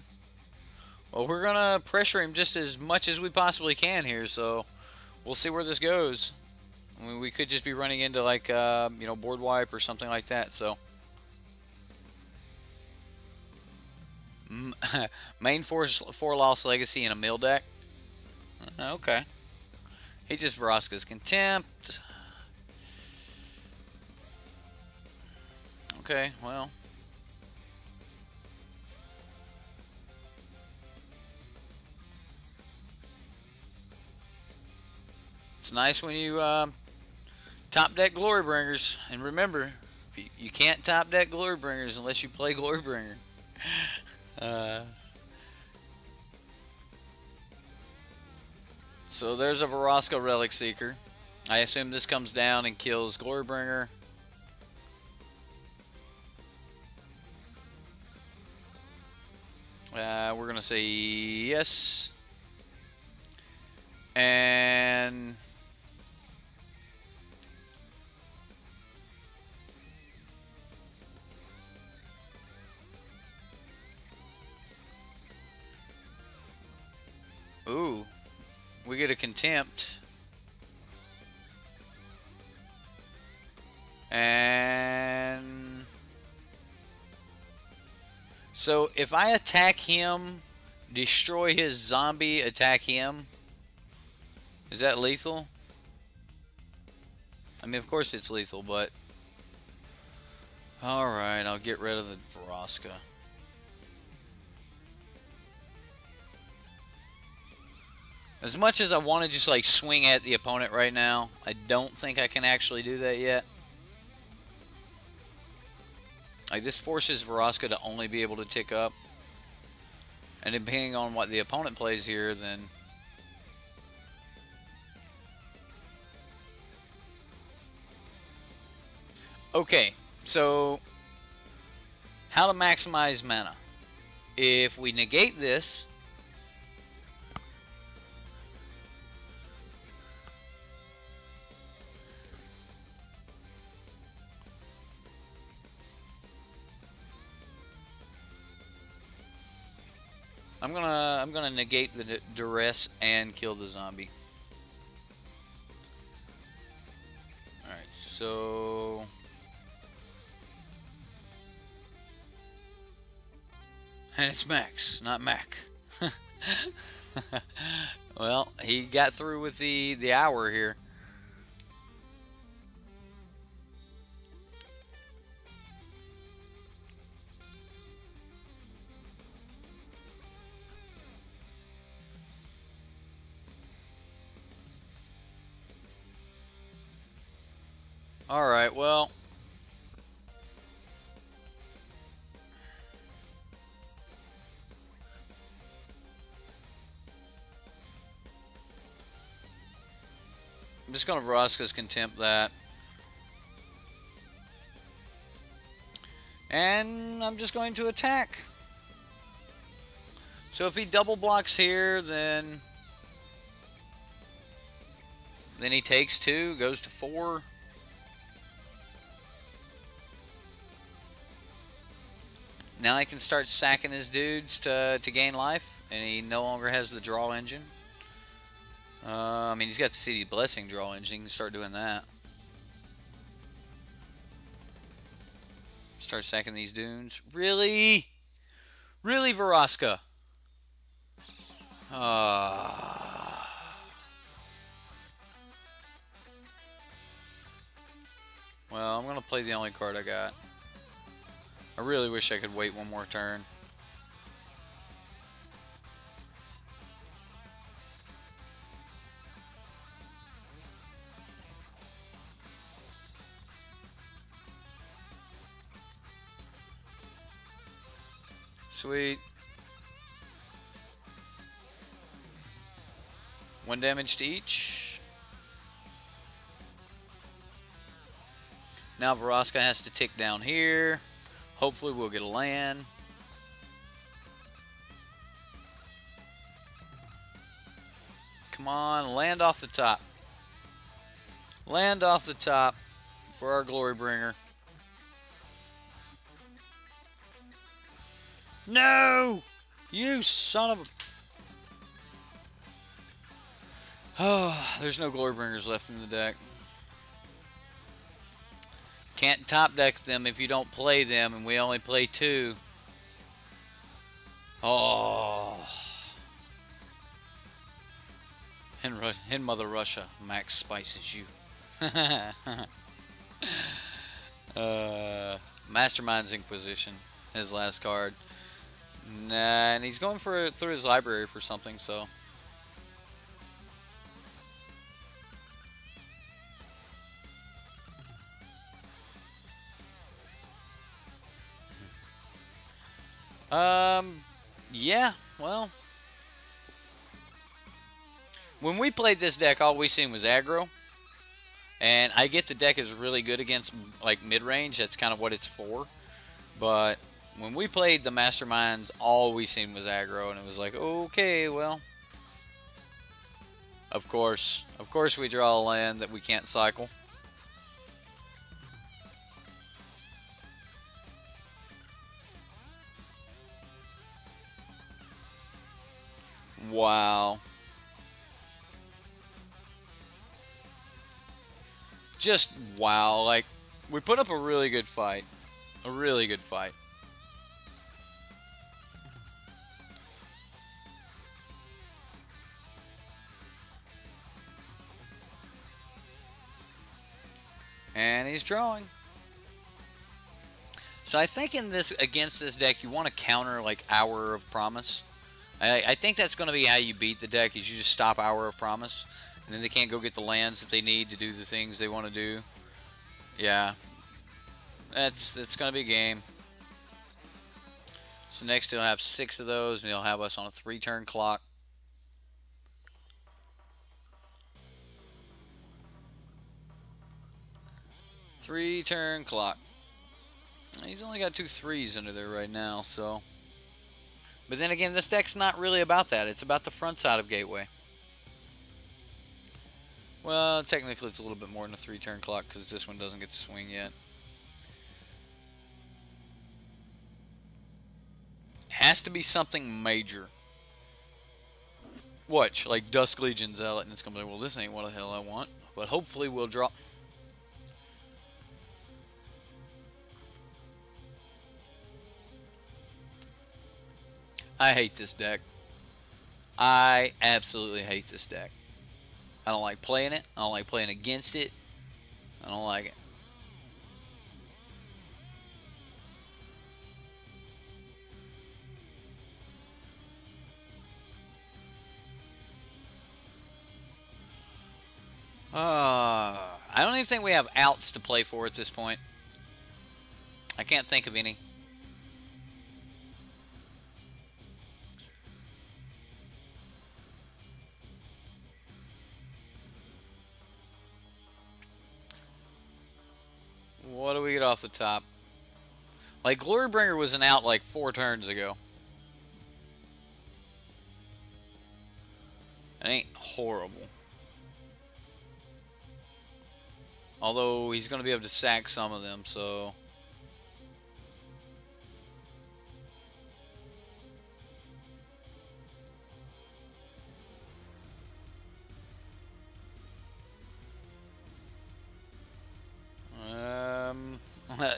S1: Well, we're going to pressure him just as much as we possibly can here, so we'll see where this goes. I mean, we could just be running into, like, you know, board wipe or something like that, so. Main 4 Lost Legacy in a mill deck. Okay. He just Vraska's Contempt. Okay, well. It's nice when you top deck Glorybringers. And remember, you can't top deck Glorybringers unless you play Glorybringer. So there's a Vraska Relic Seeker. I assume this comes down and kills Glorybringer. We're going to say yes. And ooh, we get a Contempt. So if I attack him, destroy his zombie, attack him, is that lethal? I mean, of course it's lethal, but... Alright, I'll get rid of the Vraska. As much as I want to just like swing at the opponent right now, I don't think I can actually do that yet. Like, this forces Vraska to only be able to tick up. And depending on what the opponent plays here, then... Okay, so... How to maximize mana. If we negate this... I'm gonna negate the duress and kill the zombie. Alright, so... And it's Max, not Mac. Well, he got through with the hour here. Alright, well... I'm just going to Vraska's Contempt that. And I'm just going to attack. So if he double blocks here, then he takes 2, goes to 4. Now I can start sacking his dudes to gain life, and he no longer has the draw engine. I mean, he's got the City Blessing draw engine. He can start doing that. Start sacking these dunes. Really? Really, Vraska? Well, I'm going to play the only card I got. I really wish I could wait one more turn. Sweet. 1 damage to each. Now Vraska has to tick down here. Hopefully we'll get a land. Come on, land off the top. Land off the top for our Glory Bringer. No! You son of a... Oh, there's no Glory Bringers left in the deck. Can't top deck them if you don't play them, and we only play 2. Oh. In Mother Russia, Max spices you. Mastermind's Inquisition, his last card. Nah, and he's going through his library for something, so... Yeah, well... When we played this deck, all we seen was aggro. And I get the deck is really good against, like, mid-range. That's kind of what it's for. But when we played the Masterminds, all we seen was aggro. And it was like, okay, well... Of course we draw a land that we can't cycle. Wow. Just wow. Like, we put up a really good fight. A really good fight. And he's drawing. So I think in this against this deck, you want to counter like Hour of Promise. I think that's going to be how you beat the deck. Is you just stop Hour of Promise, and then they can't go get the lands that they need to do the things they want to do. Yeah, it's going to be a game. So next he'll have 6 of those, and he'll have us on a 3-turn clock. Three-turn clock. He's only got 2 3s under there right now, so. But then again, this deck's not really about that. It's about the front side of Gateway. Well, technically it's a little bit more than a 3-turn clock because this one doesn't get to swing yet. Has to be something major. Watch, like Dusk Legion Zealot, and it's going to be like, well, this ain't what the hell I want. But hopefully we'll draw. I hate this deck. I absolutely hate this deck. I don't like playing it. I don't like playing against it. I don't like it. I don't even think we have outs to play for at this point. I can't think of any. What do we get off the top? Like, Glorybringer was an out like 4 turns ago. It ain't horrible. Although, he's going to be able to sack some of them, so.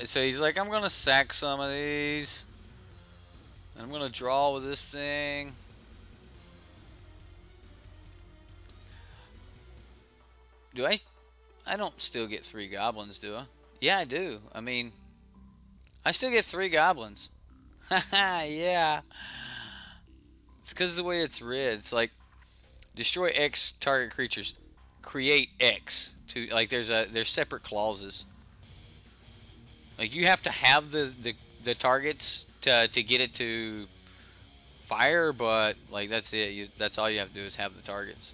S1: So he's like, I'm going to sack some of these. And I'm going to draw with this thing. Do I don't still get 3 goblins, do I? Yeah, I do. I mean, I still get 3 goblins. Haha, yeah. It's because of the way it's read. It's like, destroy X target creatures. Create X. Like, there's separate clauses. Like, you have to have the targets to get it to fire, but like that's it. That's all you have to do is have the targets.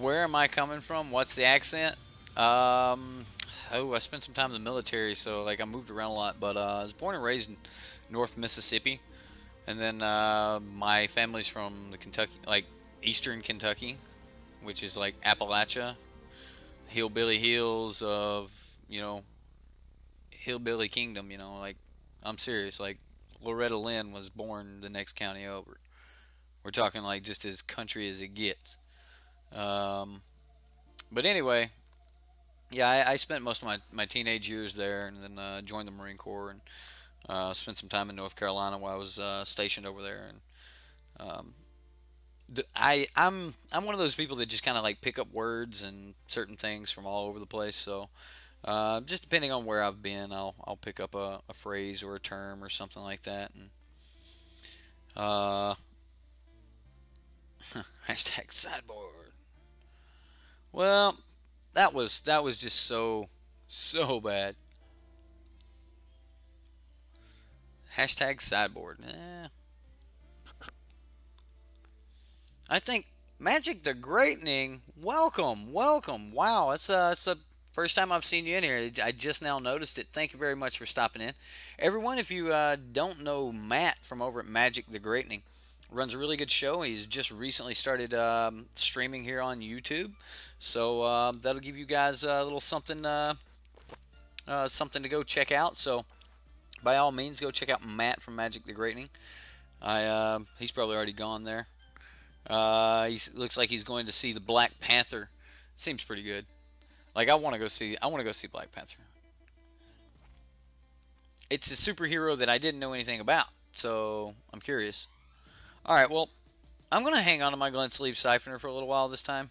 S1: Where am I coming from? What's the accent? Oh, I spent some time in the military, so like I moved around a lot. But I was born and raised in North Mississippi, and then my family's from the Kentucky, like Eastern Kentucky, which is like Appalachia, hillbilly hills of hillbilly kingdom. Like I'm serious. Like Loretta Lynn was born the next county over. We're talking like just as country as it gets. But anyway, yeah, I spent most of my teenage years there, and then joined the Marine Corps, and spent some time in North Carolina while I was stationed over there. And I'm one of those people that just kind of like pick up words and certain things from all over the place. So just depending on where I've been, I'll pick up a phrase or a term or something like that. And hashtag sideboard. Well, that was just so bad. Hashtag sideboard. I think Magic the Greatening. Welcome. Wow, it's the first time I've seen you in here. I just now noticed it. Thank you very much for stopping in, everyone. If you don't know Matt from over at Magic the Greatening, runs a really good show. He's just recently started streaming here on YouTube, so that'll give you guys a little something something to go check out. So by all means, go check out Matt from Magic the Greatening. He's probably already gone there. He looks like he's going to see the Black Panther. Seems pretty good. Like I want to go see Black Panther. it's a superhero that I didn't know anything about, so I'm curious. All right, well, I'm gonna hang on to my Glint Sleeve Siphoner for a little while this time.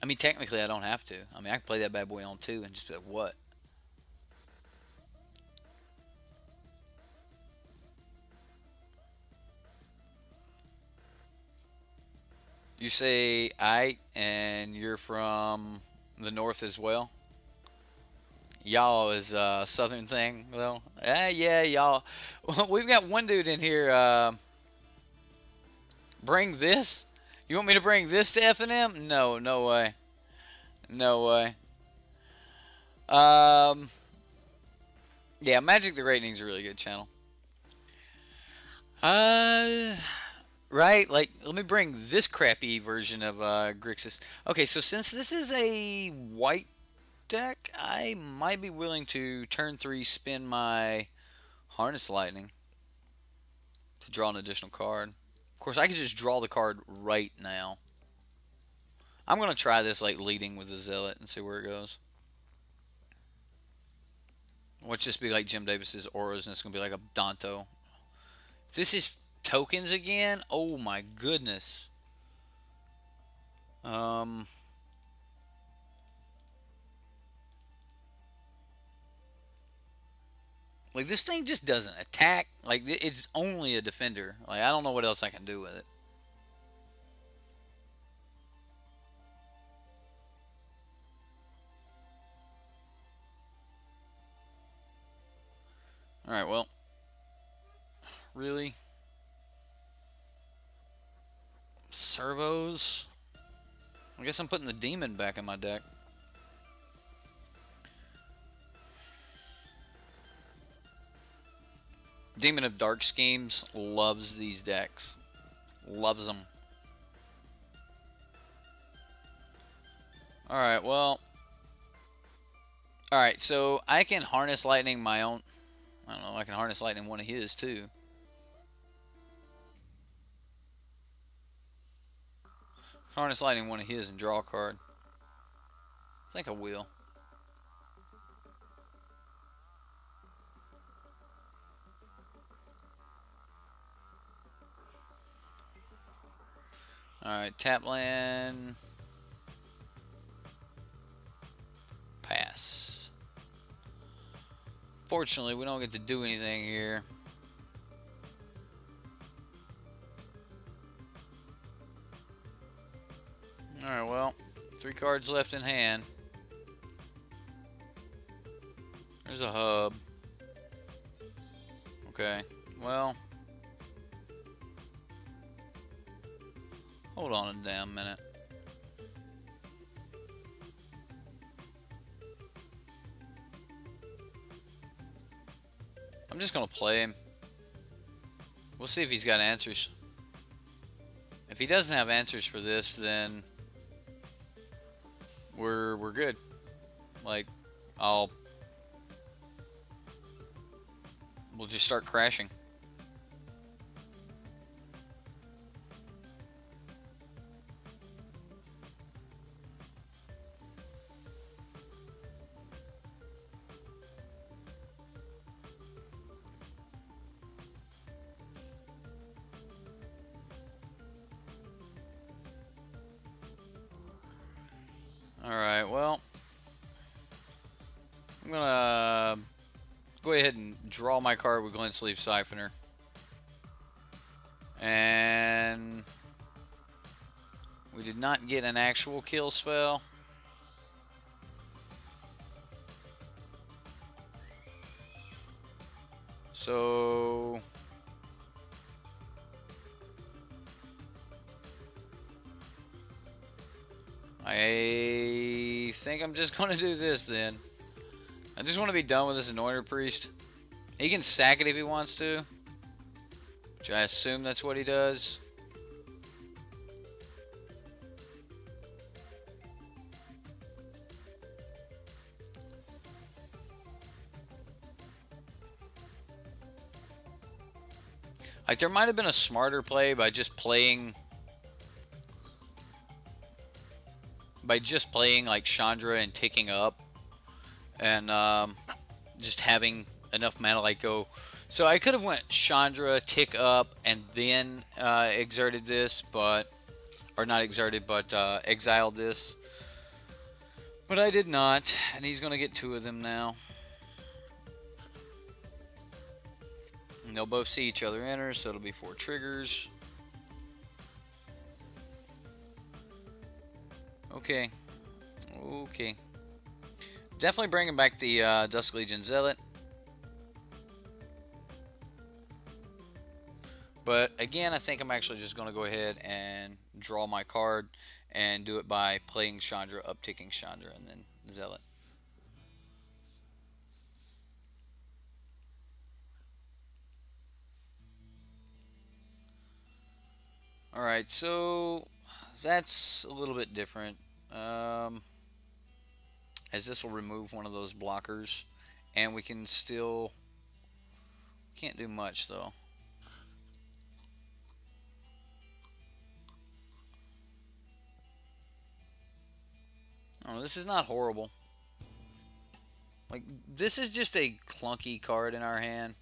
S1: I mean, technically, I don't have to. I mean, I can play that bad boy on 2 and just be like, what? You say I, and you're from the north as well? Y'all is a southern thing, though? Yeah, y'all. We've got one dude in here, bring this? You want me to bring this to F&M? No, no way. No way. Yeah, Magic the Great is a really good channel. Right? Like, let me bring this crappy version of Grixis. Okay, so since this is a white deck, I might be willing to turn 3 spin my Harness Lightning to draw an additional card. Of course, I could just draw the card right now. I'm going to try this like leading with the Zealot and see where it goes. Let's just be like Jim Davis's Auras, and it's going to be like a Danto. If this is tokens again, oh my goodness. Like, this thing just doesn't attack. Like, it's only a defender. Like, I don't know what else I can do with it. Alright, well. Really? Servos? I guess I'm putting the Demon back in my deck. Demon of Dark Schemes loves these decks. Loves them. Alright, well. Alright, so I can Harness Lightning my own. I don't know, I can Harness Lightning one of his too. Harness Lightning one of his and draw a card. I think I will. Alright, tap land. Pass. Fortunately, we don't get to do anything here. Alright, well, 3 cards left in hand. There's a hub. Okay, well. Hold on a damn minute. I'm just going to play him. We'll see if he's got answers. If he doesn't have answers for this, then we're good. Like, we'll just start crashing. Alright, well, I'm gonna go ahead and draw my card with Glint Sleeve Siphoner. And we did not get an actual kill spell. So I think I'm just going to do this then. I just want to be done with this Anointer Priest. He can sack it if he wants to, which I assume that's what he does. Like, there might have been a smarter play by just playing like Chandra and ticking up, and just having enough mana like go. So I could have went Chandra, tick up, and then exerted this, but or not exerted, but exiled this. But I did not, and he's gonna get 2 of them now. And they'll both see each other enter, so it'll be 4 triggers. Okay. Okay. Definitely bringing back the Dusk Legion Zealot. But again, I think I'm actually just going to go ahead and draw my card and do it by playing Chandra, upticking Chandra, and then Zealot. Alright, so that's a little bit different. As this will remove one of those blockers, and we can still can't do much though. Oh, this is not horrible. Like, this is just a clunky card in our hand.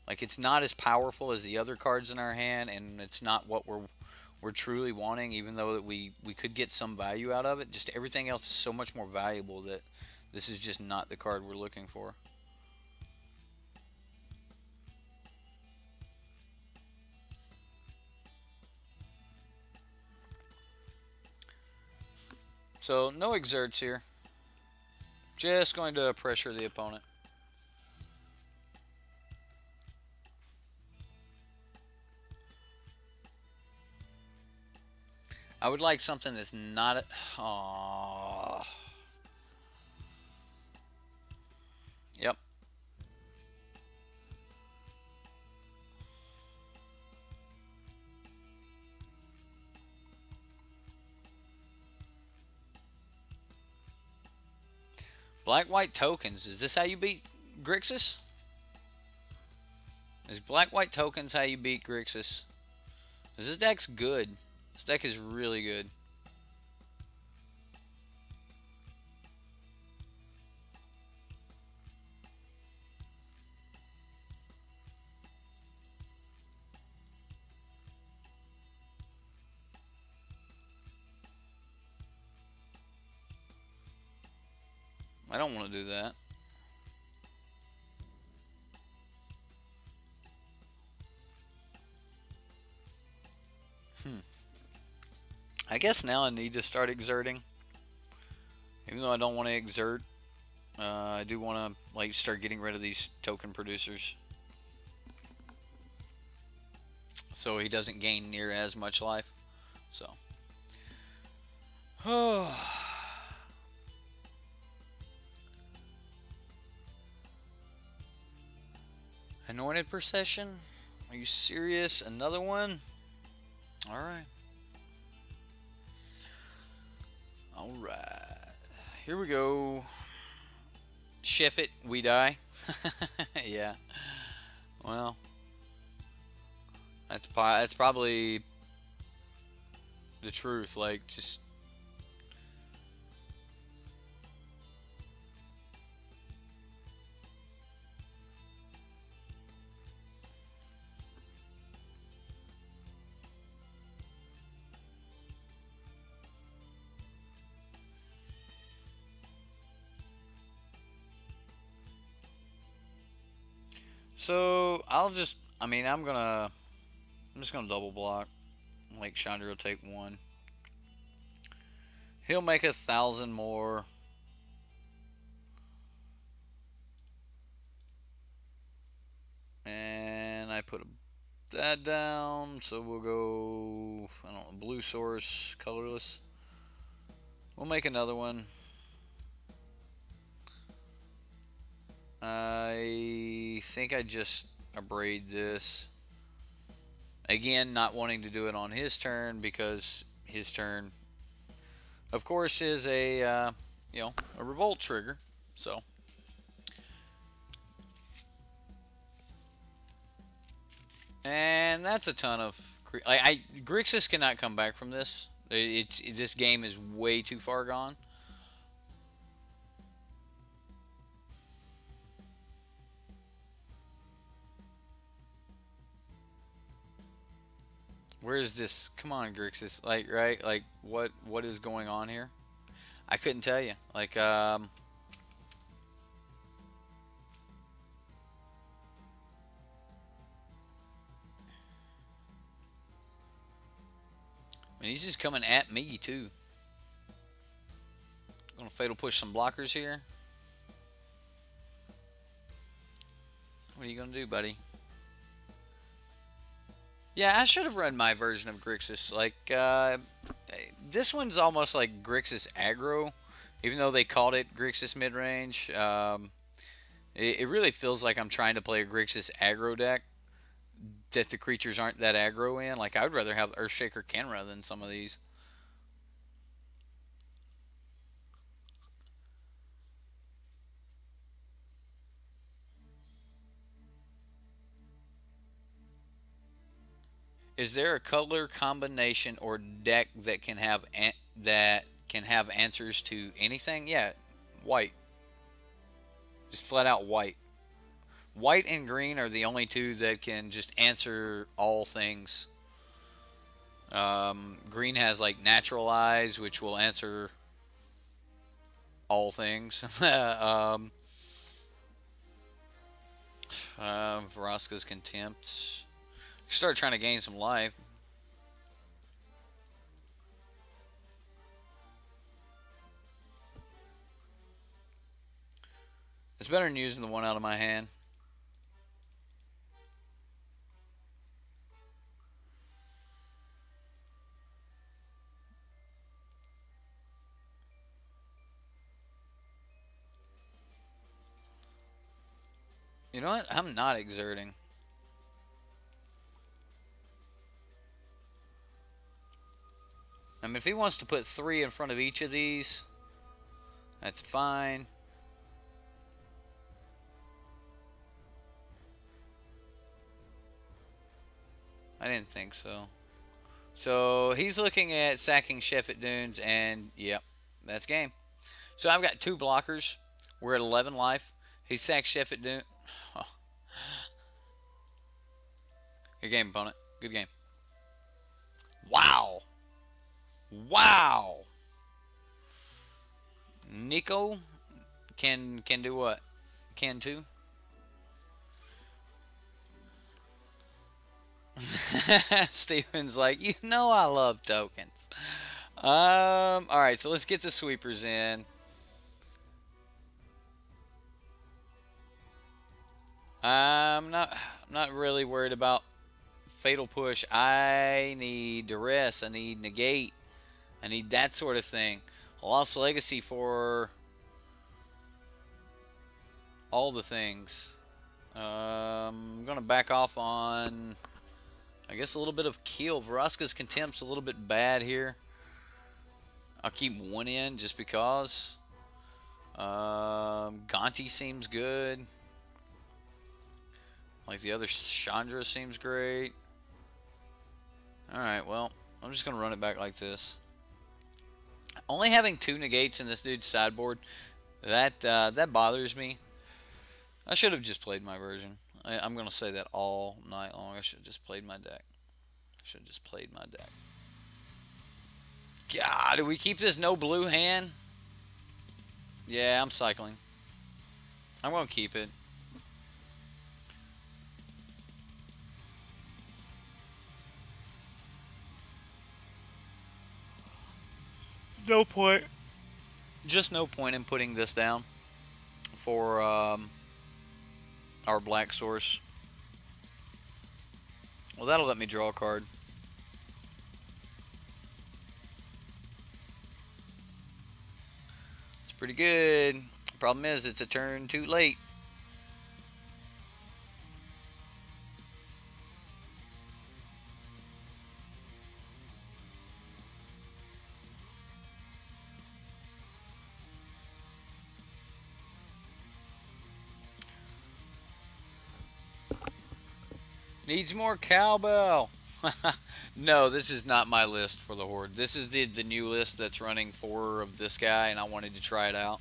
S1: Like, it's not as powerful as the other cards in our hand, and it's not what we're truly wanting, even though that we could get some value out of it. Just everything else is so much more valuable that this is just not the card we're looking for. So, no exerts here. Just going to pressure the opponent. I would like something that's not... Aww. Yep. Black-white tokens. Is this how you beat Grixis? Is black-white tokens how you beat Grixis? Because this deck's good. This deck is really good. I don't want to do that. I guess now I need to start exerting. Even though I don't want to exert, I do want to like start getting rid of these token producers, so he doesn't gain near as much life. So, Anointed Procession? Are you serious? Another one? Alright. Alright. Here we go. Shift it, we die. Yeah. Well, that's probably the truth. Like, just so I'm just gonna double block. Like, Chandra will take 1. He'll make 1,000 more. And I put that down, so we'll go, I don't know, blue source, colorless. We'll make another one. I think I just abrade this. Again, not wanting to do it on his turn, because his turn, of course, is a a revolt trigger. So, and that's a ton of Grixis cannot come back from this. This game is way too far gone. Where is this? Come on, Grixis. Like, right? Like, what is going on here? I couldn't tell you. Like, I mean, he's just coming at me too. Gonna fatal push some blockers here. What are you gonna do, buddy? Yeah, I should have run my version of Grixis. Like, this one's almost like Grixis aggro, even though they called it Grixis Mid-Range. It really feels like I'm trying to play a Grixis aggro deck that the creatures aren't that aggro in. Like, I would rather have Earthshaker Kenra than some of these. Is there a color combination or deck that can have answers to anything? Yeah, white. Just flat out white. White and green are the only two that can just answer all things. Green has like natural eyes, which will answer all things. Vraska's Contempt. Start trying to gain some life. It's better than using the one out of my hand. You know what? I'm not exerting. I mean, if he wants to put 3 in front of each of these, that's fine. I didn't think so. So he's looking at sacking Sheffet Dunes, and yep, that's game. So I've got 2 blockers. We're at 11 life. He sacks Sheffet Dunes. Oh. Good game, opponent. Good game. Wow. Wow. Nico can do what? Can too. Steven's like, you know I love tokens. Alright, so let's get the sweepers in. I'm not really worried about fatal push. I need duress, I need negate. I need that sort of thing. Lost legacy for all the things. I'm gonna back off on, I guess, a little bit of kill. Vraska's Contempt's a little bit bad here. I'll keep 1 in just because. Gonti seems good. Like the other Chandra seems great. Alright, well, I'm just gonna run it back like this. Only having 2 negates in this dude's sideboard, that bothers me. I should have just played my version. I'm going to say that all night long. I should have just played my deck. I should have just played my deck. God, do we keep this no blue hand? Yeah, I'm cycling. I'm going to keep it. No point. Just no point in putting this down for our black source. Well, that'll let me draw a card. It's pretty good. Problem is, it's a turn too late. Needs more cowbell. No, this is not my list for the Horde. This is the new list that's running 4 of this guy, and I wanted to try it out.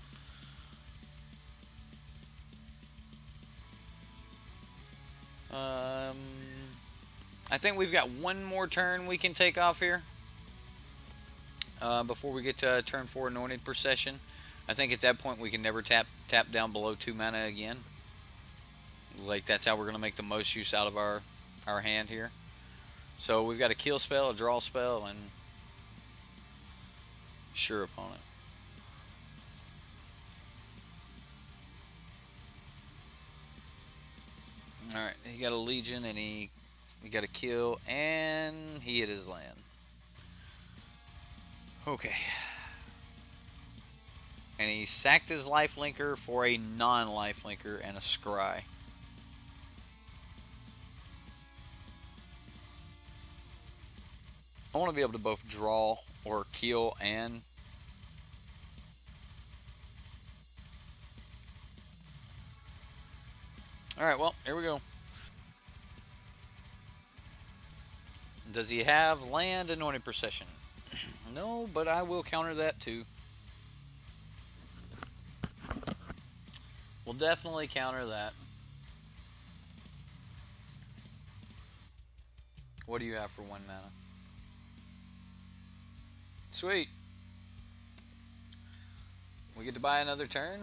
S1: I think we've got one more turn we can take off here before we get to turn 4 Anointed Procession. I think at that point we can never tap down below 2 mana again. Like, that's how we're going to make the most use out of our hand here. So we've got a kill spell, a draw spell, and sure opponent. Alright, he got a Legion, and he got a kill, and he hit his land. Okay. And he sacked his lifelinker for a non-lifelinker and a scry. I want to be able to both draw or kill and... Alright, well, here we go. Does he have land Anointed Procession? No, but I will counter that too. We'll definitely counter that. What do you have for 1 mana? Sweet. We get to buy another turn.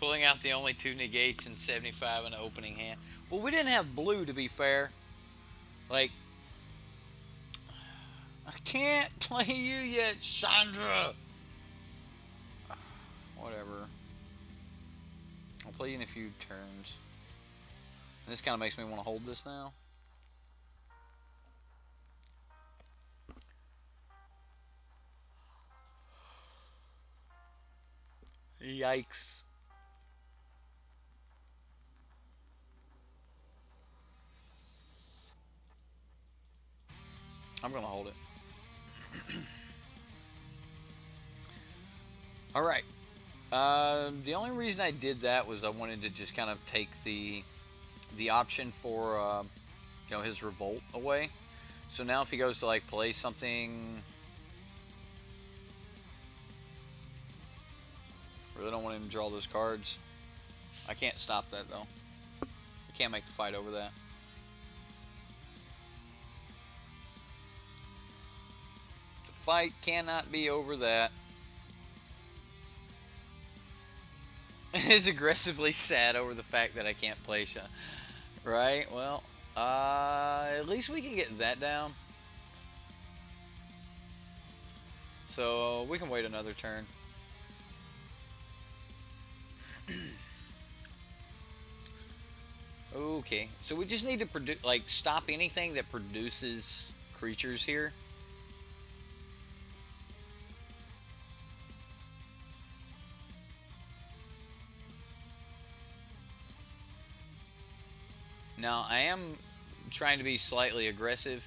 S1: Pulling out the only 2 negates and 75 in the opening hand. Well, we didn't have blue, to be fair. Like, I can't play you yet, Chandra. Whatever. I'll play you in a few turns. And this kind of makes me want to hold this now. Yikes. I'm going to hold it. Alright. The only reason I did that was I wanted to just kind of take the option for you know, his revolt away. So now if he goes to like play something... Really don't want him to draw those cards. I can't stop that though. I can't make the fight over that. Fight cannot be over that. Is aggressively sad over the fact that I can't play Sha. Right? Well, at least we can get that down. So we can wait another turn. Okay, so we just need to stop anything that produces creatures here. Now, I am trying to be slightly aggressive.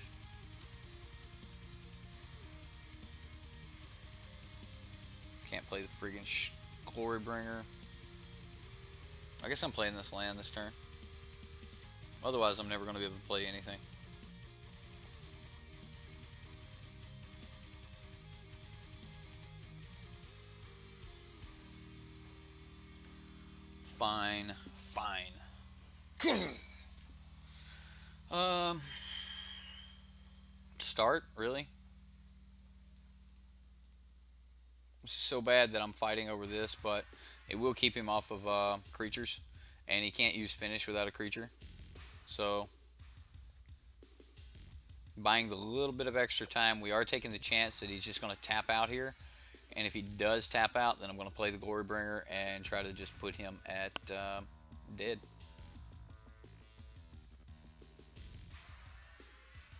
S1: Can't play the friggin' Glorybringer. I guess I'm playing this land this turn. Otherwise, I'm never going to be able to play anything. Fine. Fine. Start? Really? It's so bad that I'm fighting over this, but it will keep him off of creatures. And he can't use finish without a creature. So, buying the little bit of extra time, we are taking the chance that he's just going to tap out here. And if he does tap out, then I'm going to play the Glorybringer and try to just put him at dead.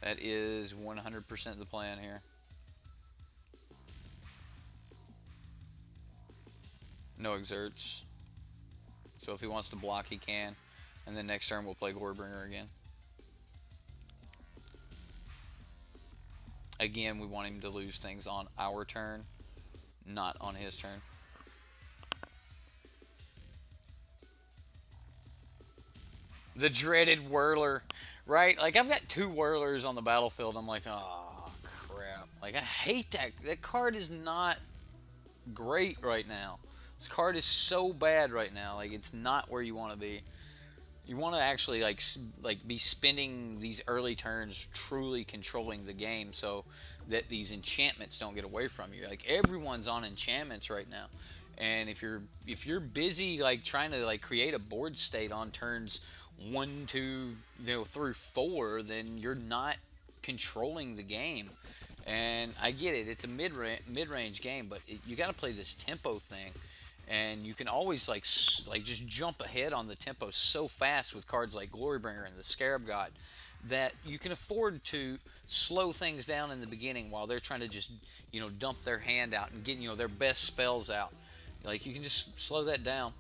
S1: That is 100% the plan here. No exerts. So if he wants to block, he can. And then next turn we'll play Glorybringer again. Again, we want him to lose things on our turn, not on his turn. The dreaded Whirler, right? Like, I've got 2 Whirlers on the battlefield. I'm like, oh, crap. Like, I hate that. That card is not great right now. This card is so bad right now. Like, it's not where you want to be. You want to actually like be spending these early turns truly controlling the game so that these enchantments don't get away from you. Like, everyone's on enchantments right now. And if you're busy like trying to like create a board state on turns 1, 2, through 4, then you're not controlling the game. And I get it; it's a mid-range game, but you got to play this tempo thing, and you can always like just jump ahead on the tempo so fast with cards like Glorybringer and the Scarab God that you can afford to slow things down in the beginning while they're trying to just dump their hand out and get their best spells out. Like, you can just slow that down.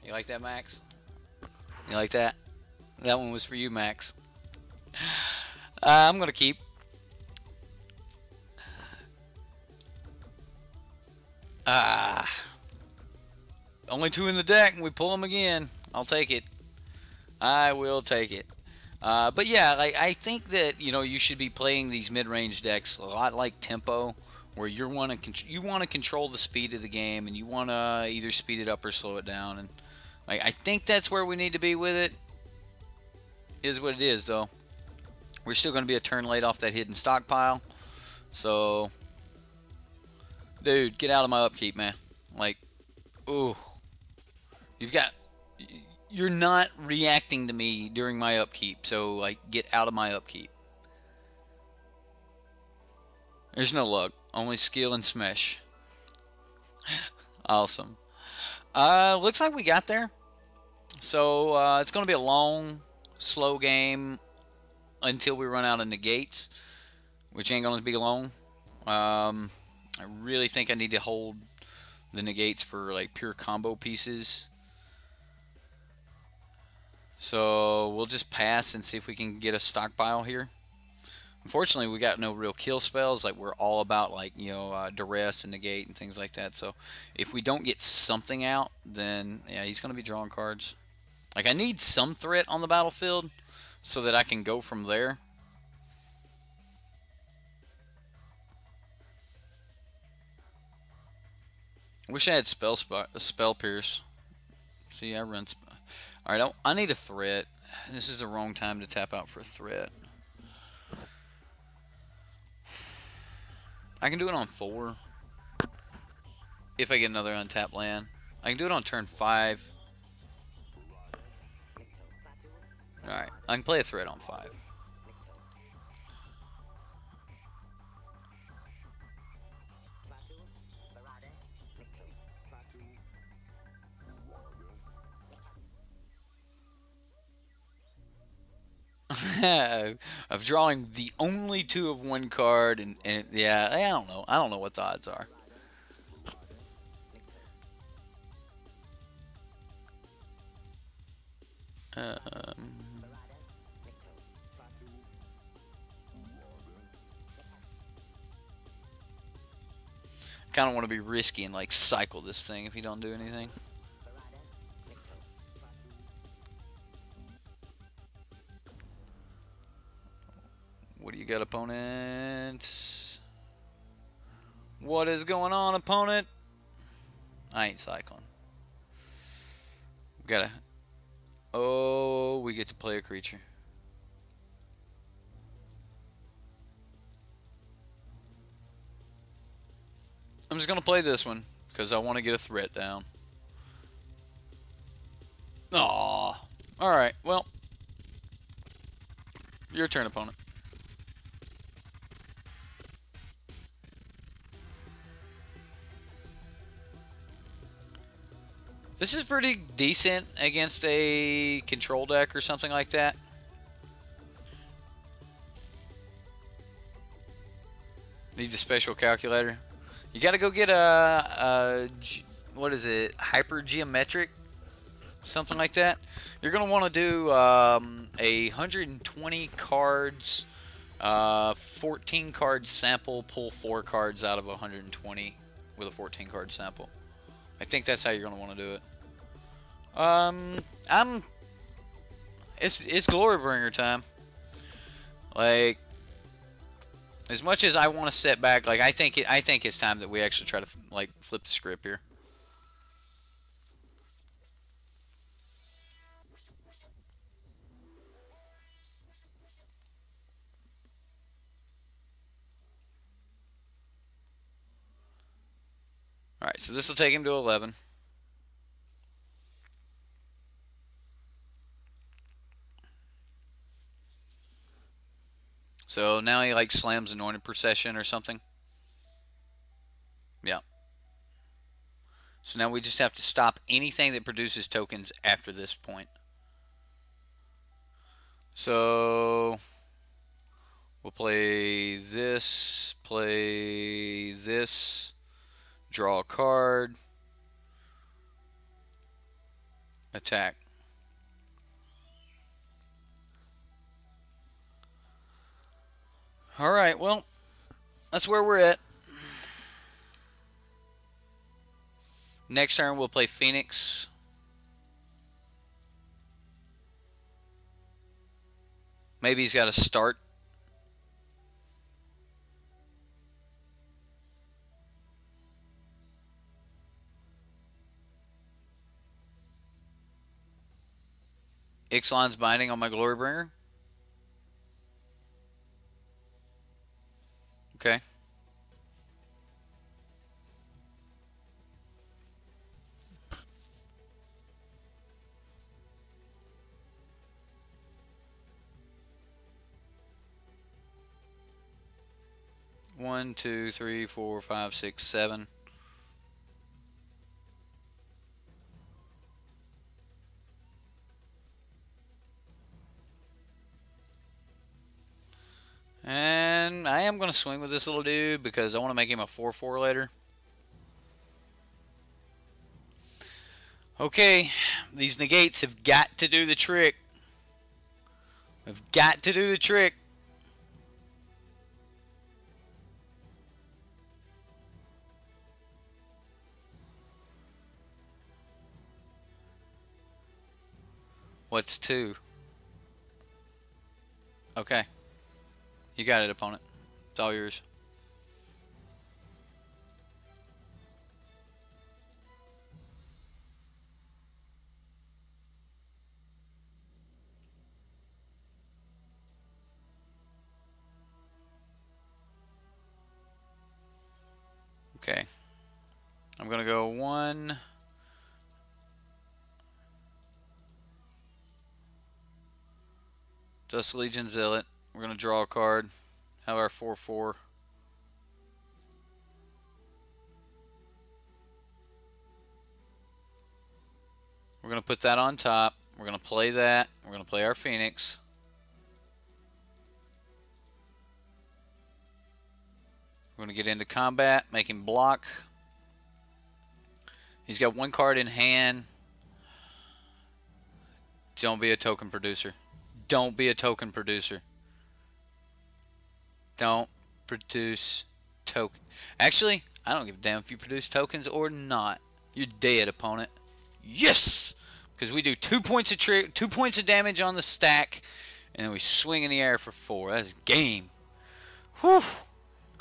S1: You like that, Max? You like that? That one was for you, Max. I'm gonna keep. Only 2 in the deck, and we pull them again. I'll take it. I will take it. But yeah, like, I think that you should be playing these mid-range decks a lot like Tempo, where you want to control the speed of the game, and you want to either speed it up or slow it down. And like, I think that's where we need to be with it. Is what it is, though. We're still going to be a turn late off that hidden stockpile. So, dude, get out of my upkeep, man. Like, ooh. You're not reacting to me during my upkeep. So, like, get out of my upkeep. There's no luck. Only skill and smash. Awesome. Looks like we got there. So, it's going to be a long, slow game until we run out of negates, which ain't going to be long. I really think I need to hold the negates for like pure combo pieces. So we'll just pass and see if we can get a stockpile here. Unfortunately, we got no real kill spells. Like, we're all about like duress and negate and things like that. So if we don't get something out, then yeah, he's going to be drawing cards. Like, I need some threat on the battlefield so that I can go from there. Wish I had spell pierce. See, I run. All right, I need a threat. This is the wrong time to tap out for a threat. I can do it on 4 if I get another untapped land. I can do it on turn 5. All right, I can play a threat on 5. Of drawing the only 2 of 1 card, and yeah, I don't know. I don't know what the odds are. Kind of want to be risky and like cycle this thing if you don't do anything. What do you got, opponent? What is going on, opponent? I ain't cycling. We gotta... Oh, we get to play a creature. I'm just gonna play this one because I want to get a threat down. Aww. Alright, well. Your turn, opponent. This is pretty decent against a control deck or something like that. Need the special calculator. You got to go get what is it? Hypergeometric? Something like that. You're going to want to do a 120 cards, 14 card sample, pull 4 cards out of 120 with a 14 card sample. I think that's how you're going to want to do it. It's Glorybringer time. Like, as much as I want to sit back, like I think it's time that we actually try to like flip the script here. so this will take him to 11. So now he like slams Anointed Procession or something. Yeah. So now we just have to stop anything that produces tokens after this point. So we'll play this, draw a card, attack. Alright, well, that's where we're at. Next turn we'll play Phoenix. Maybe he's got to start. Ixalan's binding on my Glorybringer. Okay. One, two, three, four, five, six, seven. And I am going to swing with this little dude because I want to make him a 4/4 later. Okay, these negates have got to do the trick. Have got to do the trick. What's 2? Okay. You got it, opponent. It's all yours. Okay. I'm going to go 1. Dusk Legion Zealot. We're going to draw a card. Have our 4/4. We're going to put that on top. We're going to play that. We're going to play our Phoenix. We're going to get into combat, make him block. He's got 1 card in hand. Don't be a token producer. Don't be a token producer. Don't produce token. Actually, I don't give a damn if you produce tokens or not. You're dead, opponent. Yes! Because we do 2 points of 2 points of damage on the stack, and then we swing in the air for 4. That's game. Whew.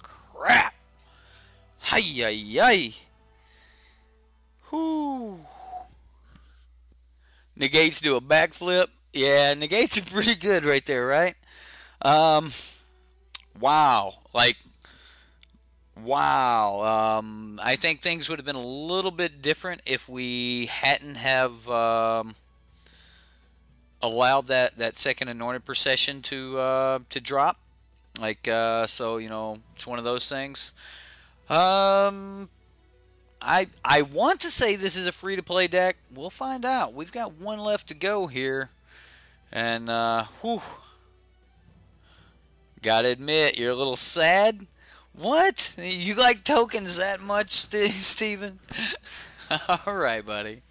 S1: Crap. Hi-yi-yi. Whew. Negates do a backflip. Yeah, negates are pretty good right there, right? Wow. Like, wow. I think things would have been a little bit different if we hadn't have allowed that second Anointed Procession to drop. Like, so, you know, it's one of those things. I want to say this is a free-to-play deck. We'll find out. We've got 1 left to go here. And, whew. Gotta admit, you're a little sad. What? You like tokens that much, Steven? Alright, buddy.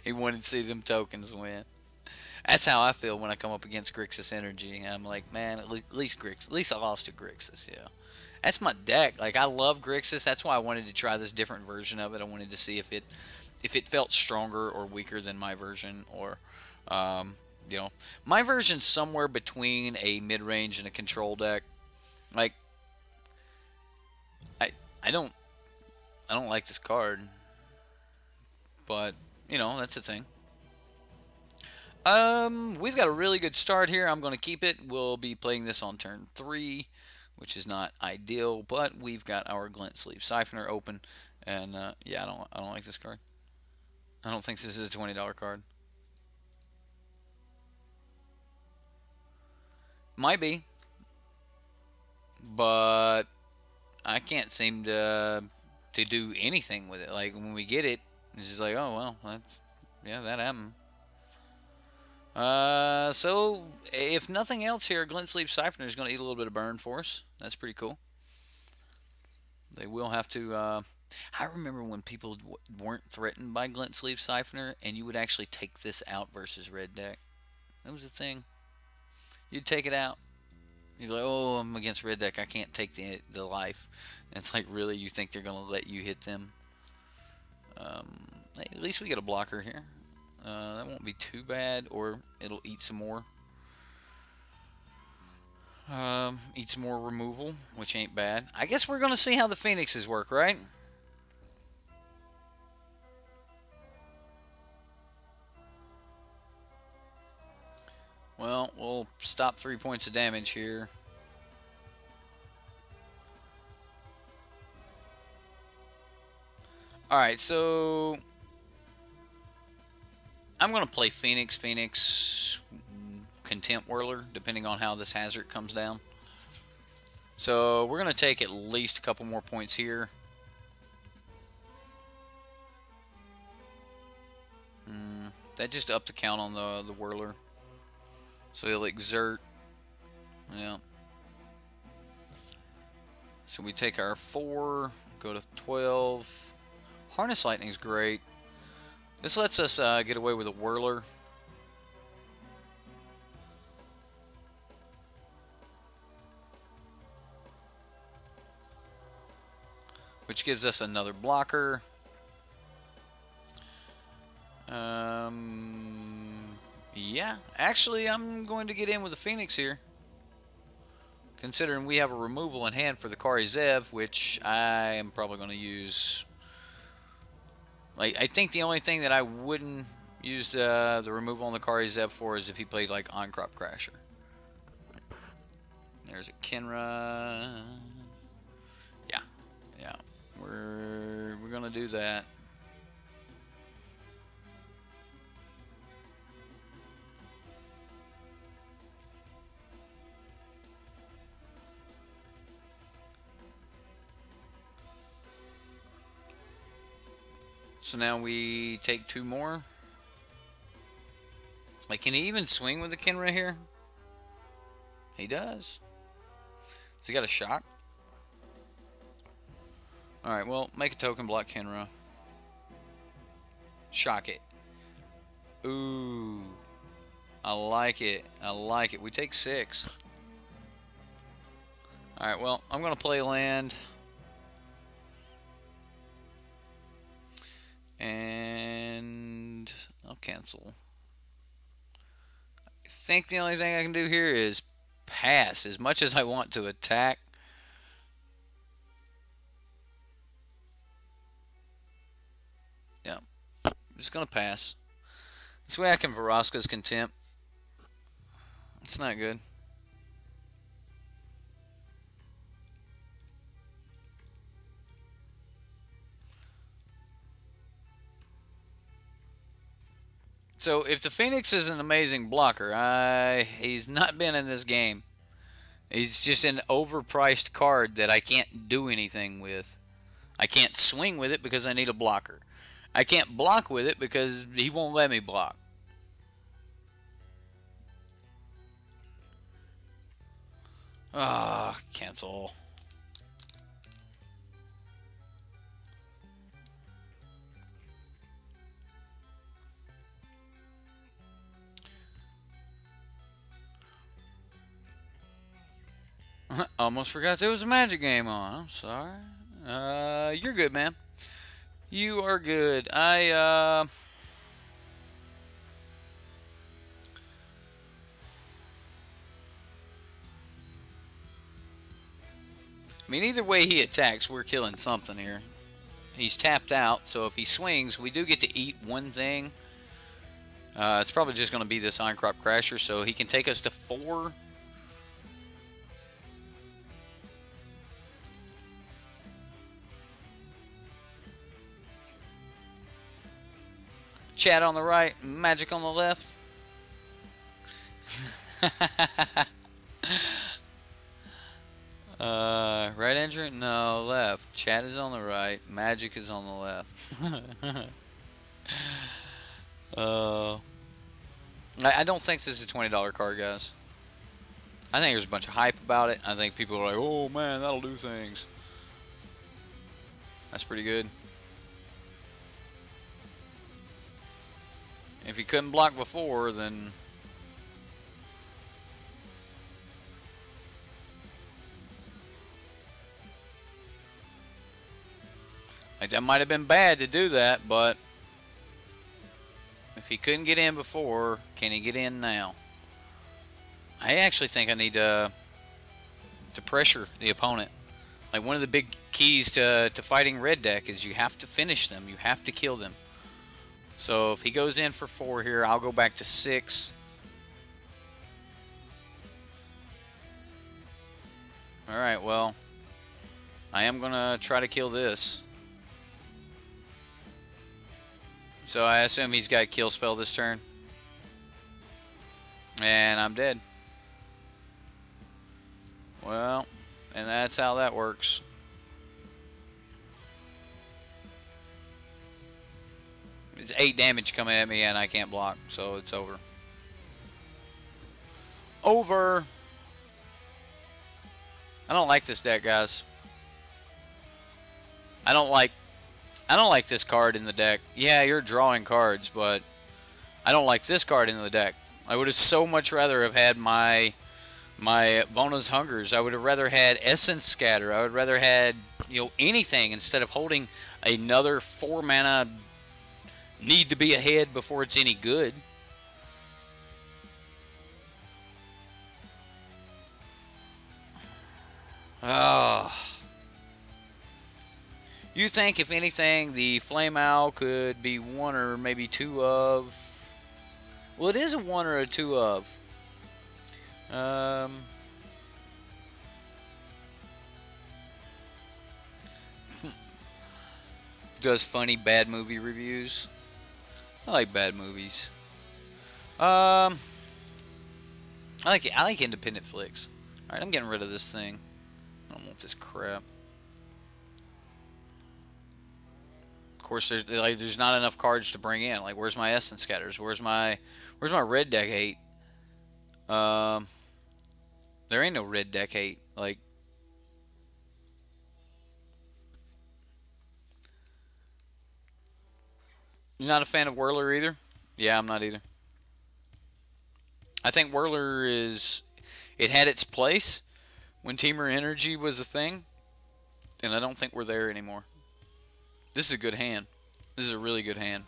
S1: He wanted to see them tokens win. That's how I feel when I come up against Grixis Energy. I'm like, man, at least I lost to Grixis, yeah. That's my deck. Like, I love Grixis. That's why I wanted to try this different version of it. I wanted to see if it felt stronger or weaker than my version, or you know, my version's somewhere between a mid-range and a control deck. Like, I don't like this card, but you know, that's the thing. We've got a really good start here. I'm going to keep it. We'll be playing this on turn 3. which is not ideal. But we've got our Glint Sleeve Siphoner open, and yeah, I don't like this card. I don't think this is a $20 card. Might be, but I can't seem to do anything with it. Like when we get it, it's just like, oh well, that's, yeah, that happened. So if nothing else here, Glint Sleeve Siphoner is going to eat a little bit of burn for us. That's pretty cool. They will have to. I remember when people weren't threatened by Glint Sleeve Siphoner, and you would actually take this out versus red deck. That was the thing. You'd take it out. You'd be like, oh, I'm against red deck. I can't take the life. And it's like, really, you think they're going to let you hit them? Hey, at least we get a blocker here. That won't be too bad, or it'll eat some more. Eat some more removal, which ain't bad. I guess we're going to see how the Phoenixes work, right? Well, we'll stop 3 points of damage here. Alright, so I'm going to play Phoenix, Contempt Whirler, depending on how this hazard comes down. So we're going to take at least a couple more points here. That just upped the count on the Whirler. So he'll exert. Yeah. So we take our 4, go to 12. Harness Lightning's great. This lets us get away with a Whirler. Which gives us another blocker. Yeah, actually I'm going to get in with the Phoenix here. Considering we have a removal in hand for the Kari Zev, which I am probably going to use. Like, I think the only thing that I wouldn't use the removal on the Kari Zev for is if he played like On-Crop Crasher. There's a Kenra. Yeah, we're gonna do that. So now we take 2 more. Like, can he even swing with the Kenra here? He does. Has he got a shock? Alright, well, make a token, block Kenra. Shock it. Ooh. I like it. I like it. We take 6. Alright, well, I'm going to play land. And I'll cancel. I think the only thing I can do here is pass. As much as I want to attack. Yeah. I'm just going to pass. This way I can Vraska's Contempt. It's not good. So if the Phoenix is an amazing blocker, he's not been in this game. He's just an overpriced card that I can't do anything with. I can't swing with it because I need a blocker. I can't block with it because he won't let me block. Ah, cancel. Almost forgot there was a Magic game on. I'm sorry. You're good, man. You are good. I mean, either way he attacks, we're killing something here. He's tapped out, so if he swings, we do get to eat one thing. It's probably just going to be this On-Crop Crasher, so he can take us to 4. Chat on the right, magic on the left. Right entrant? No, left. Chat is on the right, magic is on the left. I don't think this is a $20 card, guys. I think there's a bunch of hype about it. I think people are like, oh man, that'll do things. That's pretty good. If he couldn't block before, then... like, that might have been bad to do that, but... if he couldn't get in before, can he get in now? I actually think I need to pressure the opponent. Like, one of the big keys to fighting red deck is you have to finish them. You have to kill them. So if he goes in for 4 here, I'll go back to 6. Alright, well, I am going to try to kill this. So I assume he's got kill spell this turn. And I'm dead. Well, and that's how that works. It's 8 damage coming at me and I can't block, so it's over. Over! I don't like this deck, guys. I don't like this card in the deck. Yeah, you're drawing cards, but I don't like this card in the deck. I would have so much rather have had my Vona's Hungers. I would have rather had Essence Scatter. I would rather had, you know, anything instead of holding another 4 mana need to be ahead before it's any good. You think, if anything, the Flame Owl could be 1 or maybe 2 of... well, it is a 1 or a 2 of. Does funny bad movie reviews. I like bad movies. I like independent flicks. Alright, I'm getting rid of this thing. I don't want this crap. Of course, there's not enough cards to bring in. Like, where's my Essence Scatters? Where's my red deck hate? There ain't no red deck hate. Like, you're not a fan of Whirler either? Yeah, I'm not either. I think Whirler it had its place when Teamer Energy was a thing, and I don't think we're there anymore. This is a good hand. This is a really good hand.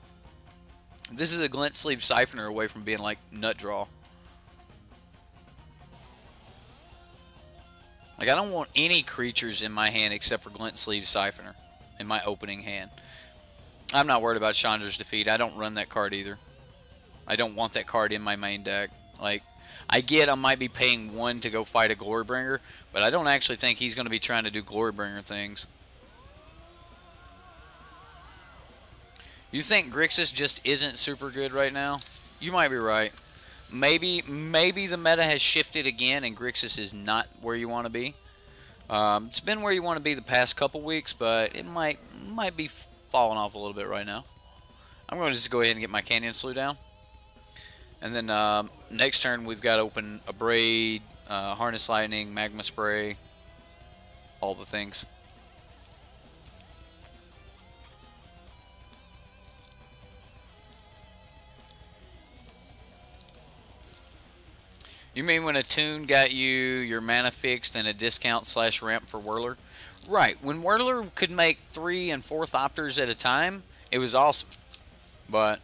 S1: This is a Glint Sleeve Siphoner away from being like Nut Draw. Like, I don't want any creatures in my hand except for Glint Sleeve Siphoner in my opening hand. I'm not worried about Chandra's Defeat. I don't run that card either. I don't want that card in my main deck. Like, I get I might be paying 1 to go fight a Glorybringer, but I don't actually think he's going to be trying to do Glorybringer things. You think Grixis just isn't super good right now? You might be right. Maybe the meta has shifted again and Grixis is not where you want to be. It's been where you want to be the past couple weeks, but it might be falling off a little bit right now. I'm going to just go ahead and get my Canyon Slew down. And then next turn we've got open Abrade, Harness Lightning, Magma Spray, all the things. You mean when a tune got you your mana fixed and a discount / ramp for Whirler? Right. When Whirler could make 3 and 4 Thopters at a time, it was awesome. But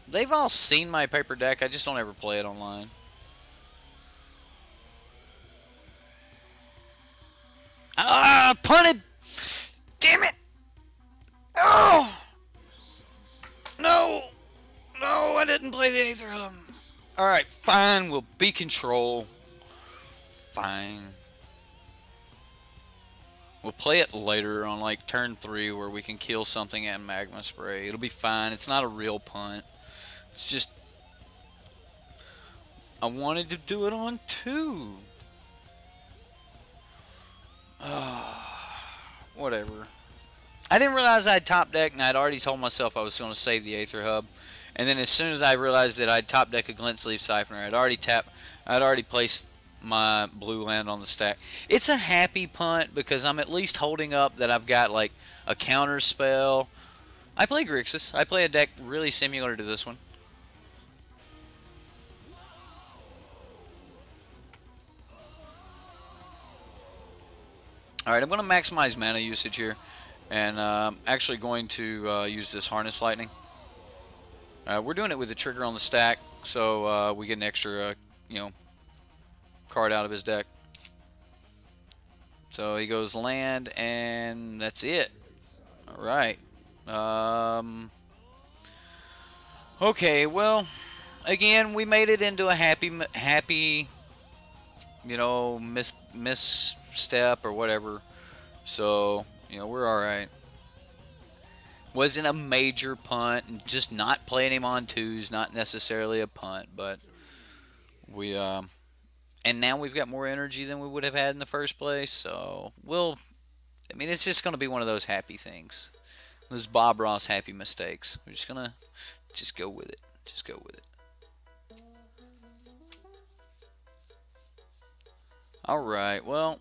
S1: they've all seen my paper deck. I just don't ever play it online. Ah, punted! Damn it! Oh! No! No, I didn't play the Aether Hum. Alright, fine. We'll be control. Fine. We'll play it later on like turn 3 where we can kill something and Magma Spray. It'll be fine. It's not a real punt. It's just I wanted to do it on 2. Whatever. I didn't realize I had top deck, and I'd already told myself I was going to save the Aether Hub. And then as soon as I realized that I'd top deck a Glint Sleeve Siphoner, I'd already placed my blue land on the stack. It's a happy punt because I'm at least holding up that I've got like a counter spell. I play Grixis. I play a deck really similar to this one. Alright, I'm going to maximize mana usage here. And I'm actually going to use this Harness Lightning. We're doing it with a trigger on the stack, so we get an extra, card out of his deck. So he goes land, and that's it. Alright. Okay, well, again, we made it into a happy, misstep or whatever. So, we're alright. Wasn't a major punt, and just not playing him on 2's not necessarily a punt, but we, and now we've got more energy than we would have had in the first place, so it's just going to be one of those happy things. Those Bob Ross happy mistakes. We're just going to go with it. Just go with it. Alright, well,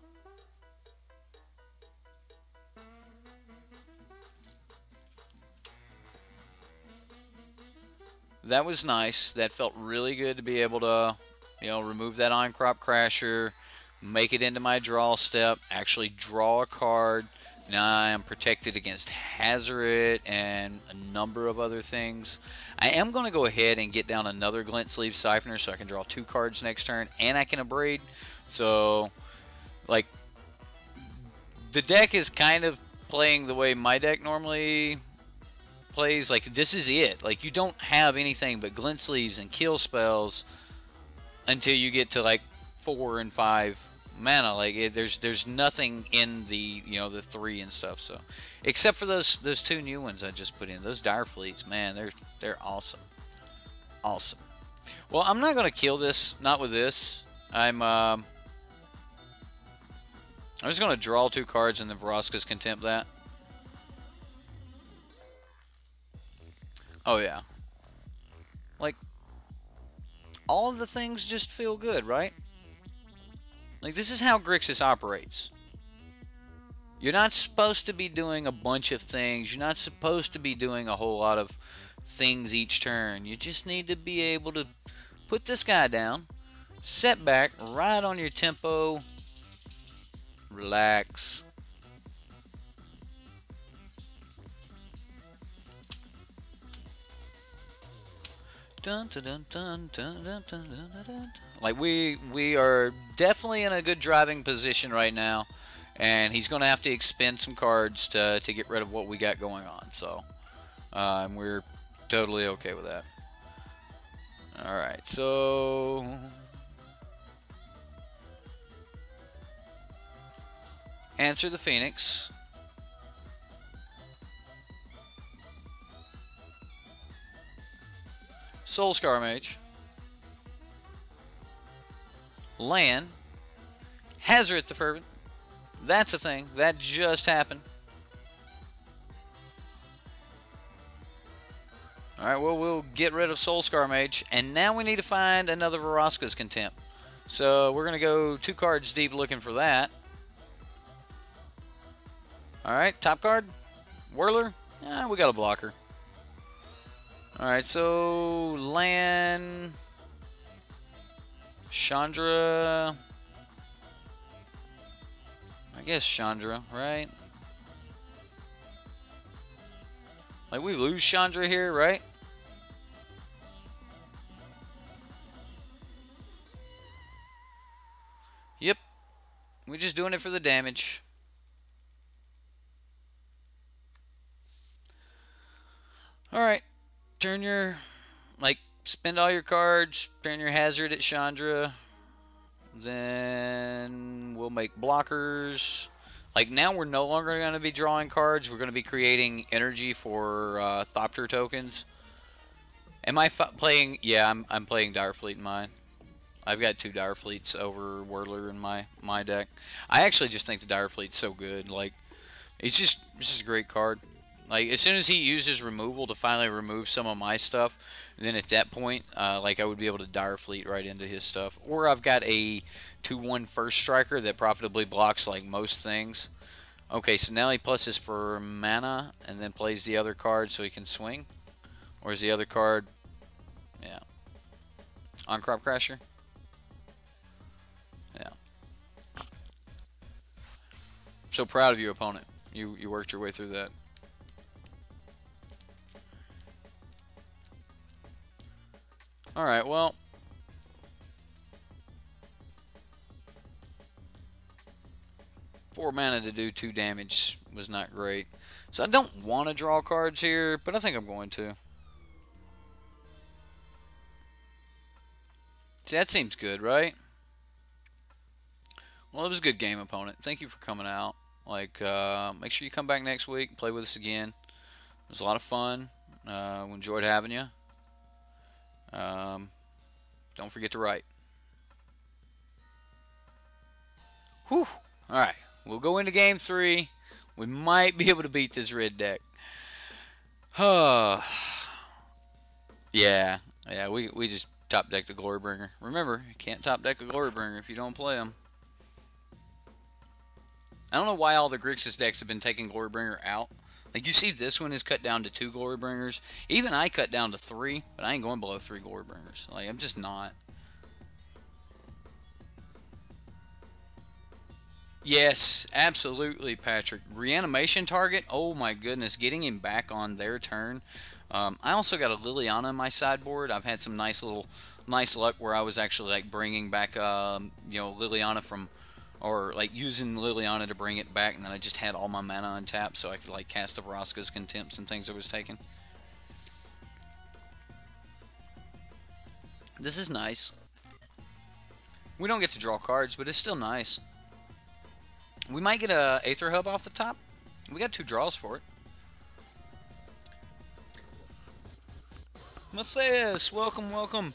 S1: that was nice. That felt really good to be able to, remove that on-crop crasher, make it into my draw step, actually draw a card. Now I am protected against Hazoret and a number of other things. I am going to go ahead and get down another Glint Sleeve Siphoner so I can draw 2 cards next turn, and I can Abrade. So, like, the deck is kind of playing the way my deck normally plays. Like, this is it. Like, you don't have anything but Glint Sleeves and kill spells until you get to like 4 and 5 mana. Like, there's nothing in the the 3 and stuff. So except for those 2 new ones I just put in, those Dire Fleets, man, they're awesome. Well, I'm not gonna kill this, not with this. I'm just gonna draw 2 cards and then Vraska's Contempt that. Oh yeah. Like, all of the things just feel good, right? Like, this is how Grixis operates. You're not supposed to be doing a bunch of things. You're not supposed to be doing a whole lot of things each turn. You just need to be able to put this guy down, set back, ride on your tempo, relax. Dun, dun, dun, dun, dun, dun, dun, dun, dun. Like, we are definitely in a good driving position right now, and he's going to have to expend some cards to get rid of what we got going on. So we're totally okay with that. Alright, so answer the Phoenix. Soulscar Mage. Land. Hazoret the Fervent. That's a thing. That just happened. Alright, well, we'll get rid of Soulscar Mage. And now we need to find another Vraska's Contempt. So we're going to go 2 cards deep looking for that. Alright, top card. Whirler. We got a blocker. Alright, so land, Chandra, I guess Chandra, right? Like, we lose Chandra here, right? Yep, we're just doing it for the damage. Alright. Turn your, spend all your cards, turn your Hazard at Chandra, then we'll make blockers. Like, now we're no longer going to be drawing cards, we're going to be creating energy for Thopter tokens. Am I playing? Yeah, I'm playing Direfleet in mine. I've got 2 Direfleets over Whirler in my deck. I actually just think the Direfleet's so good. Like, it's just a great card. Like, as soon as he uses removal to finally remove some of my stuff, then at that point, like, I would be able to Direfleet right into his stuff. Or I've got a 2/1 first striker that profitably blocks like most things. Okay, so now he pluses for mana and then plays the other card so he can swing. Or is the other card, yeah, on Crop Crasher? Yeah. So proud of you, opponent. You worked your way through that. Alright, well. 4 mana to do 2 damage was not great. So I don't want to draw cards here, but I think I'm going to. See, that seems good, right? Well, it was a good game, opponent. Thank you for coming out. Like, make sure you come back next week and play with us again. It was a lot of fun. We enjoyed having you. Don't forget to write. Whew. Alright. We'll go into game 3. We might be able to beat this red deck. Yeah. Yeah, we just top decked the Glorybringer. Remember, you can't top deck a Glorybringer if you don't play them. I don't know why all the Grixis decks have been taking Glorybringer out. Like, you see this one is cut down to 2 Glorybringers. Even I cut down to 3, but I ain't going below 3 Glorybringers. Like, I'm just not. Yes, absolutely, Patrick. Reanimation target, oh my goodness, getting him back on their turn. I also got a Liliana in my sideboard. I've had some nice luck where I was actually like bringing back, you know, Liliana from, or like using Liliana to bring it back, and then I just had all my mana untapped so I could like cast the Vraska's Contempts and things I was taking. This is nice. We don't get to draw cards, but it's still nice. We might get a Aether Hub off the top. We got 2 draws for it. Matthias, welcome, welcome.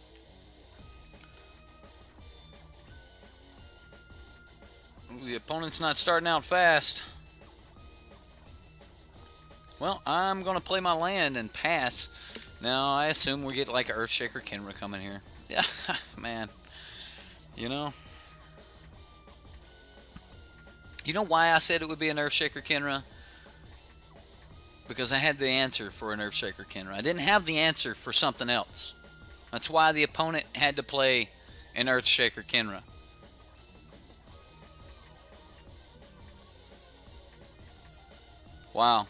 S1: Ooh, the opponent's not starting out fast. Well, I'm going to play my land and pass. Now, I assume we get like an Earthshaker Kenra coming here. Yeah, man. You know? You know why I said it would be an Earthshaker Kenra? Because I had the answer for an Earthshaker Kenra. I didn't have the answer for something else. That's why the opponent had to play an Earthshaker Kenra. Wow.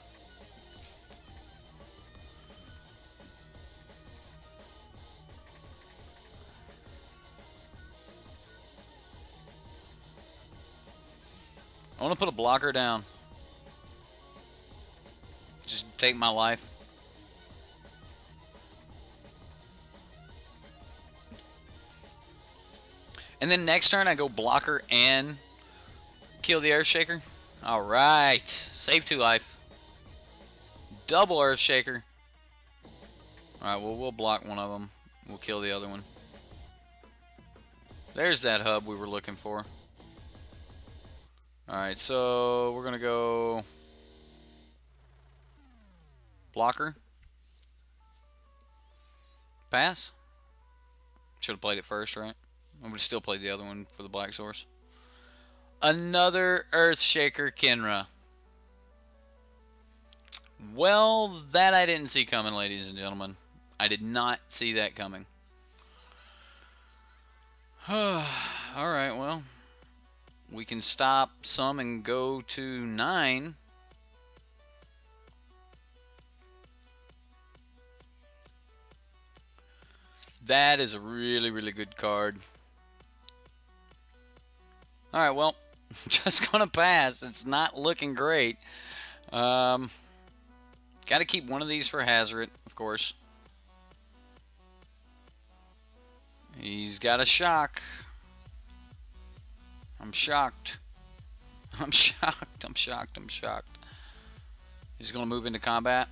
S1: I want to put a blocker down. Just take my life. And then next turn I go blocker and kill the Earthshaker. Alright. Save 2 life. Double Earthshaker. Alright, well, we'll block one of them. We'll kill the other one. There's that hub we were looking for. Alright, so we're going to go blocker. Pass. Should have played it first, right? I would still played the other one for the black source. Another Earthshaker Kenra. Well, that I didn't see coming, ladies and gentlemen. I did not see that coming. Alright, well. We can stop some and go to 9. That is a really, really good card. Alright, well, just gonna pass. It's not looking great. Gotta keep one of these for Hazard, of course. He's got a shock. I'm shocked. I'm shocked. I'm shocked. I'm shocked. He's going to move into combat.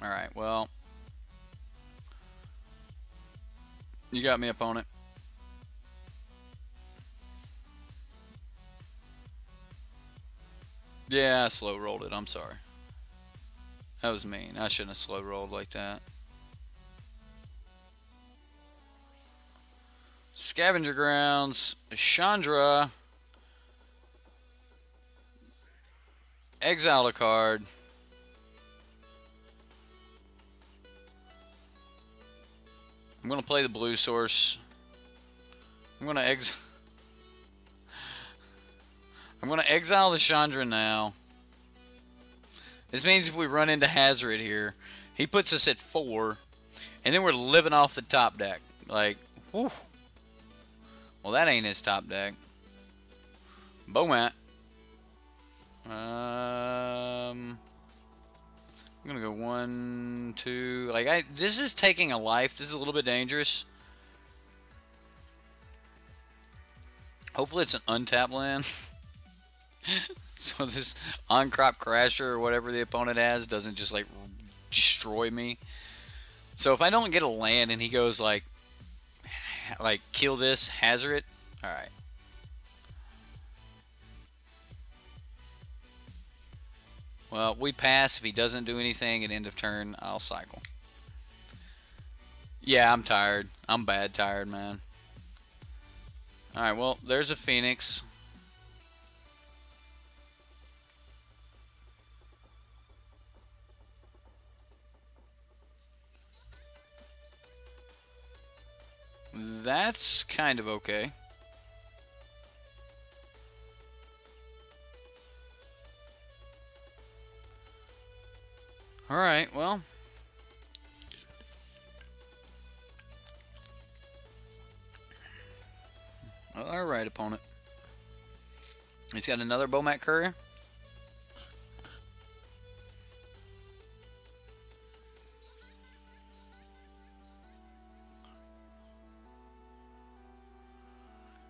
S1: Alright, well. You got me, opponent. Yeah, I slow rolled it. I'm sorry. That was mean. I shouldn't have slow rolled like that. Scavenger Grounds. Chandra. Exile a card. I'm going to play the blue source. I'm going to exile the Chandra now. This means if we run into Hazard here, he puts us at 4, and then we're living off the top deck. Like, whew. Well, that ain't his top deck. Bomat. I'm gonna go 1, 2. Like, this is taking a life. This is a little bit dangerous. Hopefully, it's an untapped land. So this on-crop crasher or whatever the opponent has doesn't just like destroy me. So if I don't get a land and he goes like kill this, hazard it. All right. Well, we pass. If he doesn't do anything at end of turn, I'll cycle. Yeah, I'm tired. I'm bad tired, man. All right, well, there's a Phoenix. That's kind of okay. Alright, well. Alright, opponent. He's got another Bomat Courier.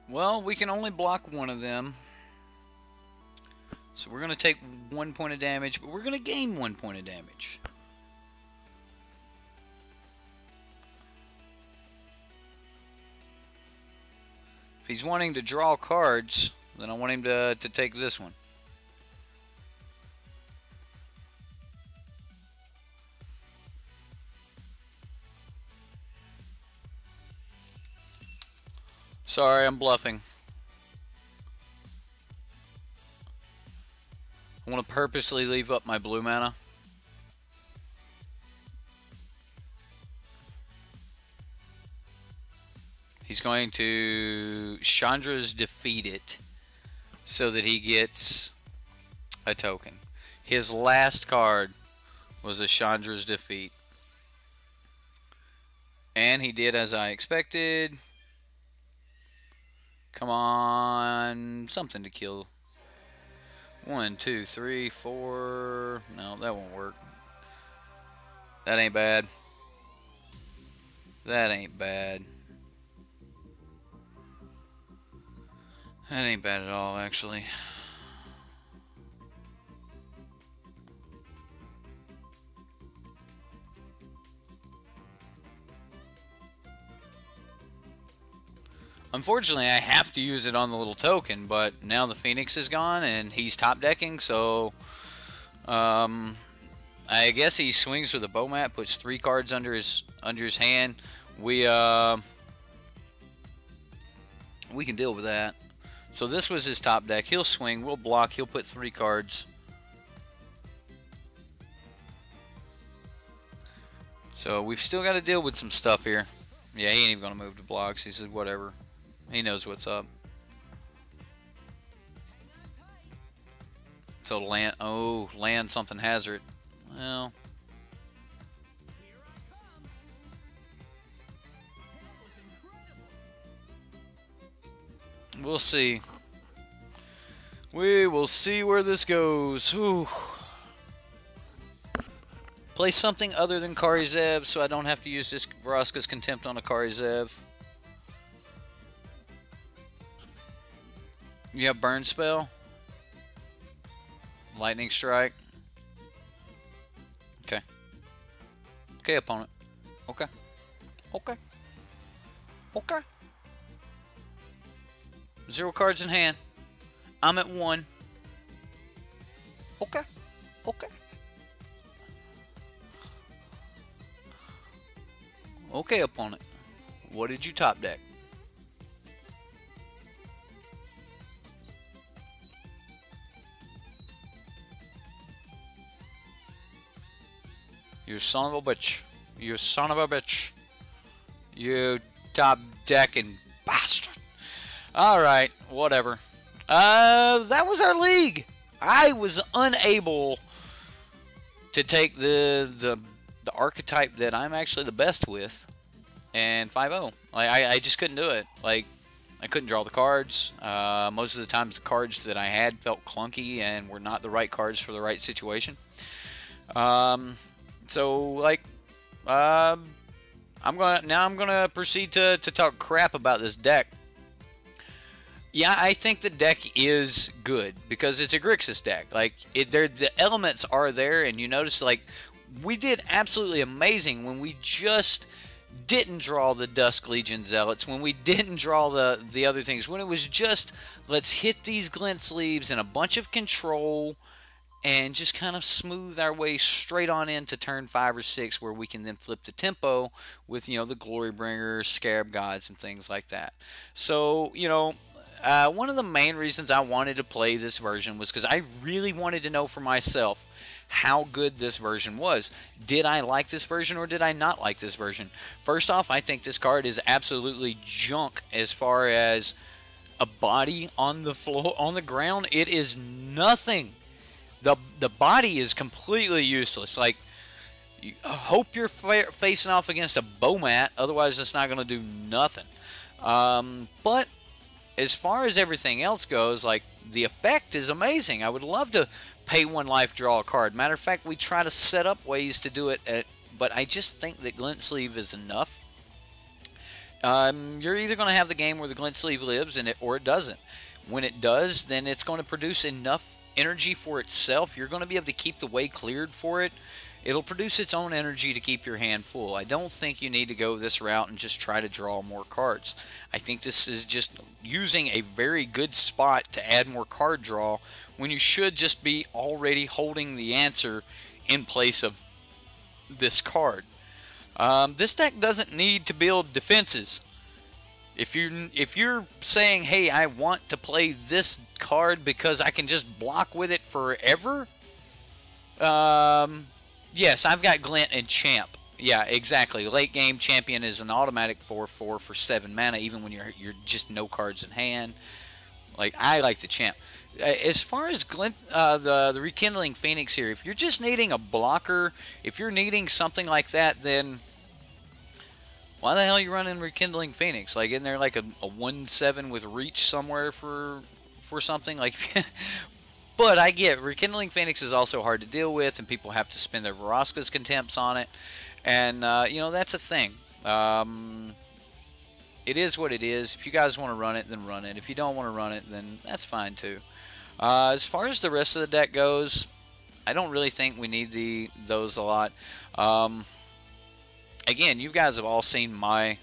S1: Well, we can only block one of them. So we're going to take 1 point of damage, but we're going to gain 1 point of damage. If he's wanting to draw cards, then I want him to take this one. Sorry, I'm bluffing. I want to purposely leave up my blue mana. He's going to Chandra's defeat it so that he gets a token. His last card was a Chandra's defeat. And he did as I expected. Come on, something to kill. 1, 2, 3, 4. No, that won't work. That ain't bad. That ain't bad. That ain't bad at all, actually. Unfortunately, I have to use it on the little token, but now the Phoenix is gone and he's top decking, so I guess he swings with a Bomat, puts 3 cards under his hand. We can deal with that. So this was his top deck. He'll swing, we'll block, he'll put 3 cards. So we've still got to deal with some stuff here. Yeah, he ain't even gonna move to blocks. He says whatever. He knows what's up. So land, oh, land something hazard. Well, we'll see. We will see where this goes. Whew. Play something other than Kari Zev so I don't have to use this Vraska's Contempt on a Kari Zev. You have Burn Spell? Lightning Strike? Okay. Okay, opponent. Okay. Okay. Okay. 0 cards in hand. I'm at 1. Okay. Okay. Okay, opponent. What did you top deck? You son of a bitch. You son of a bitch. You top decking bastard. Alright, whatever. That was our league. I was unable to take the archetype that I'm actually the best with and 5-0. Like, I just couldn't do it. Like, I couldn't draw the cards. Most of the times the cards that I had felt clunky and were not the right cards for the right situation. So, like, I'm gonna proceed to talk crap about this deck. Yeah, I think the deck is good because it's a Grixis deck. Like, the elements are there, and you notice, like, we did absolutely amazing when we just didn't draw the Dusk Legion Zealots, when we didn't draw the other things, when it was just, let's hit these glint sleeves and a bunch of control and just kind of smooth our way straight on into turn 5 or 6, where we can then flip the tempo with, you know, the Glorybringer, Scarab Gods, and things like that. So, you know, one of the main reasons I wanted to play this version was because I really wanted to know for myself how good this version was. Did I like this version or did I not like this version? First off, I think this card is absolutely junk as far as a body on the floor, on the ground. It is nothing. The body is completely useless. Like, you hope you're facing off against a bow mat, otherwise it's not going to do nothing. But as far as everything else goes, like, the effect is amazing. I would love to pay 1 life, draw a card. Matter of fact, we try to set up ways to do it, but I just think that Glint Sleeve is enough. You're either going to have the game where the Glint Sleeve lives or it doesn't. When it does, then it's going to produce enough energy for itself. You're going to be able to keep the way cleared for it. It'll produce its own energy to keep your hand full. I don't think you need to go this route and just try to draw more cards. I think this is just using a very good spot to add more card draw when you should just be already holding the answer in place of this card. This deck doesn't need to build defenses. If you're saying, hey, I want to play this card because I can just block with it forever, yes, I've got Glint and Champ. Yeah, exactly. Late game Champion is an automatic 4/4 for 7 mana, even when you're just no cards in hand. Like, I like the Champ. As far as Glint, the Rekindling Phoenix here, if you're just needing a blocker, if you're needing something like that, then why the hell are you running Rekindling Phoenix? Like, isn't there like a 1/7 with reach somewhere for something? Like, but I get Rekindling Phoenix is also hard to deal with, and people have to spend their Vraska's Contempts on it, and you know, that's a thing. It is what it is. If you guys want to run it, then run it. If you don't want to run it, then that's fine too. As far as the rest of the deck goes, I don't really think we need those a lot. Again, you guys have all seen my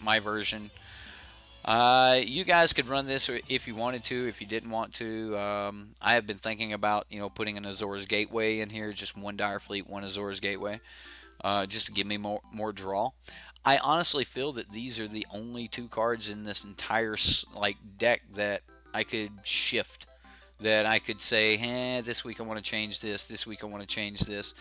S1: version. You guys could run this if you wanted to. If you didn't want to, I have been thinking about, you know, putting an Azor's Gateway in here, just 1 Dire Fleet, 1 Azor's Gateway, just to give me more draw. I honestly feel that these are the only 2 cards in this entire deck that I could shift. That I could say, this week I want to change this, this week I want to change this.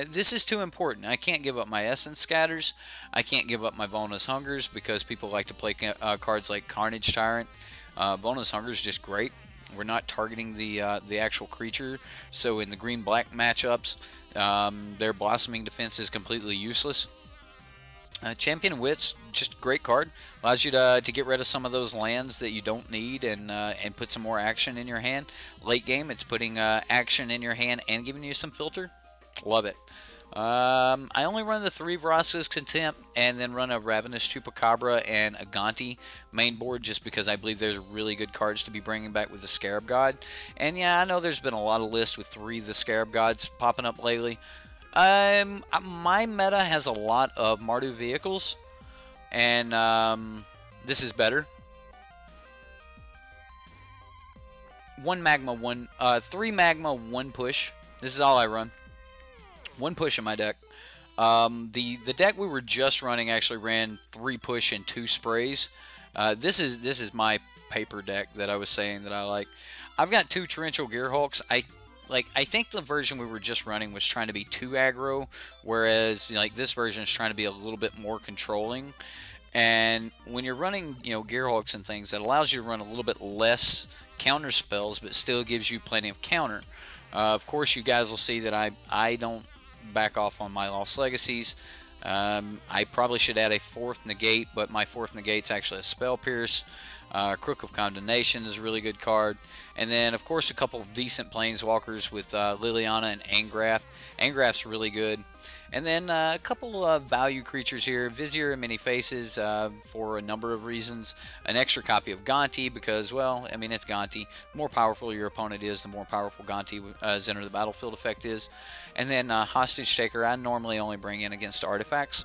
S1: This is too important. I can't give up my Essence Scatters. I can't give up my Volnus Hungers because people like to play cards like Carnage Tyrant. Volnus Hunger is just great. We're not targeting the actual creature, so in the green-black matchups, their Blossoming Defense is completely useless. Champion Wits, just a great card. Allows you to get rid of some of those lands that you don't need and put some more action in your hand. Late game, it's putting action in your hand and giving you some filter. Love it. I only run the 3 Vraska's Contempt and then run a Ravenous Chupacabra and a Gonti main board just because I believe there's really good cards to be bringing back with the Scarab God. And yeah, I know there's been a lot of lists with 3 of the Scarab Gods popping up lately. My meta has a lot of Mardu vehicles, and this is better. 1 magma, 3 magma, 1 push. This is all I run. 1 push in my deck. The deck we were just running actually ran 3 push and 2 sprays. This is my paper deck that I was saying that I like. I've got 2 Torrential Gearhulks. I think the version we were just running was trying to be too aggro, whereas like this version is trying to be a little bit more controlling. And when you're running, Gearhulks and things, that allows you to run a little bit less counter spells, but still gives you plenty of counter. Of course, you guys will see that I don't back off on my Lost Legacies. I probably should add a 4th negate, but my 4th negate's actually a Spell Pierce. Crook of Condemnation is a really good card. And then, of course, a couple of decent Planeswalkers with Liliana and Angrath. Angrath's really good. And then a couple of value creatures here. Vizier and Many Faces for a number of reasons. An extra copy of Gonti because, well, I mean, it's Gonti. The more powerful your opponent is, the more powerful Gonti's Enter the Battlefield effect is. And then Hostage Taker, I normally only bring in against artifacts.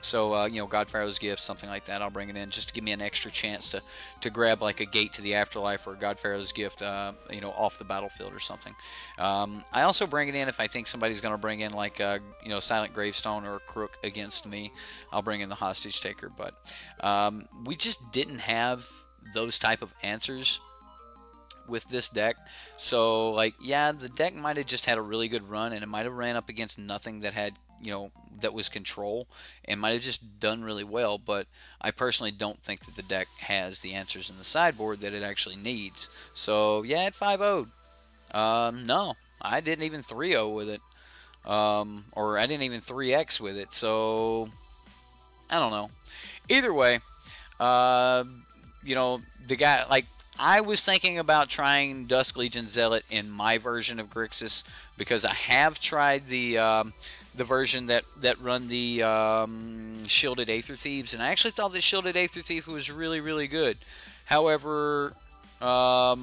S1: So, God Pharaoh's Gift, something like that, I'll bring it in just to give me an extra chance to grab like a Gate to the Afterlife or a God Pharaoh's Gift, off the battlefield or something. I also bring it in if I think somebody's going to bring in like, Silent Gravestone or a Crook against me. I'll bring in the Hostage Taker. But we just didn't have those type of answers with this deck. So, like, yeah, the deck might have just had a really good run, and it might have ran up against nothing that had, that was control, and might have just done really well, but I personally don't think that the deck has the answers in the sideboard that it actually needs. So, yeah, it 5-0'd. No, I didn't even 3-0 with it. Or I didn't even 3x with it, so I don't know. Either way, the guy, like, I was thinking about trying Dusk Legion Zealot in my version of Grixis because I have tried the version that run the Shielded Aether Thieves, and I actually thought the Shielded Aether Thief was really, really good. However, I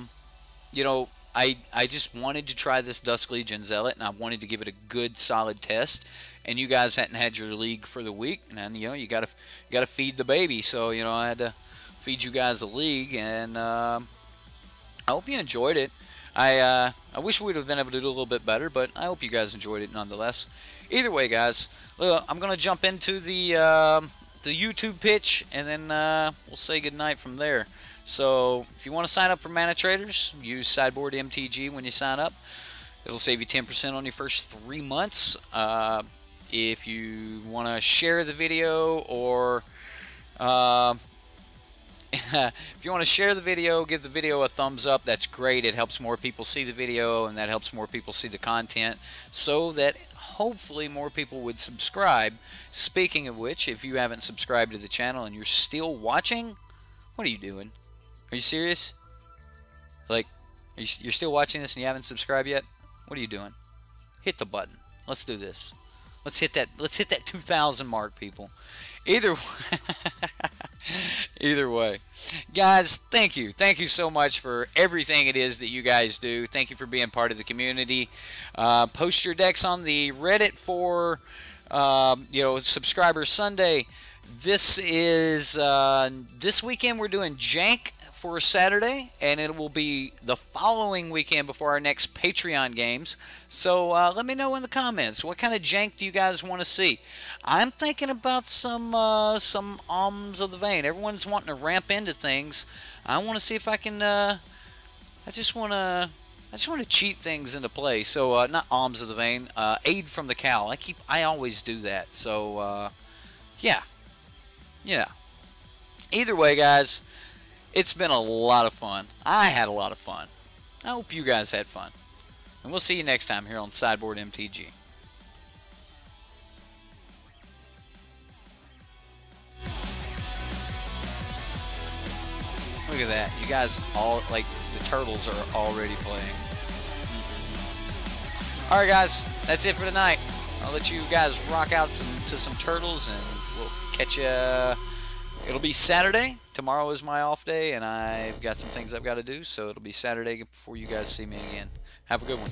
S1: just wanted to try this Dusk Legion Zealot, and I wanted to give it a good, solid test. And you guys hadn't had your league for the week, and you gotta feed the baby. So I had to feed you guys a league, and I hope you enjoyed it. I wish we would have been able to do a little bit better, but I hope you guys enjoyed it nonetheless. Either way, guys, I'm gonna jump into the YouTube pitch, and then we'll say goodnight from there. So if you want to sign up for Manatraders, use Sideboard MTG when you sign up. It'll save you 10% on your first 3 months. If you want to share the video, or if you want to share the video, give the video a thumbs up. That's great. It helps more people see the video, and that helps more people see the content, so that hopefully more people would subscribe. Speaking of which, if you haven't subscribed to the channel and you're still watching, what are you doing? Are you serious? Like, you're still watching this and you haven't subscribed yet? What are you doing? Hit the button. Let's do this. Let's hit that 2,000 mark, people. Either way, guys, thank you so much for everything it is that you guys do. Thank you for being part of the community. Post your decks on the Reddit for Subscriber Sunday. This is this weekend we're doing Jank for Saturday, and it will be the following weekend before our next Patreon games. So let me know in the comments, what kind of jank do you guys want to see? I'm thinking about some Alms of the Vein. Everyone's wanting to ramp into things. I want to see if I can. I just want to cheat things into play. So not Alms of the Vein, Aid from the Cowl. I always do that. So yeah. Either way, guys, it's been a lot of fun. I had a lot of fun. I hope you guys had fun. And we'll see you next time here on Sideboard MTG. Look at that. You guys all, like, the turtles are already playing. Alright, guys. That's it for tonight. I'll let you guys rock out to some turtles, and we'll catch you. It'll be Saturday. Tomorrow is my off day, and I've got some things I've got to do, so it'll be Saturday before you guys see me again. Have a good one.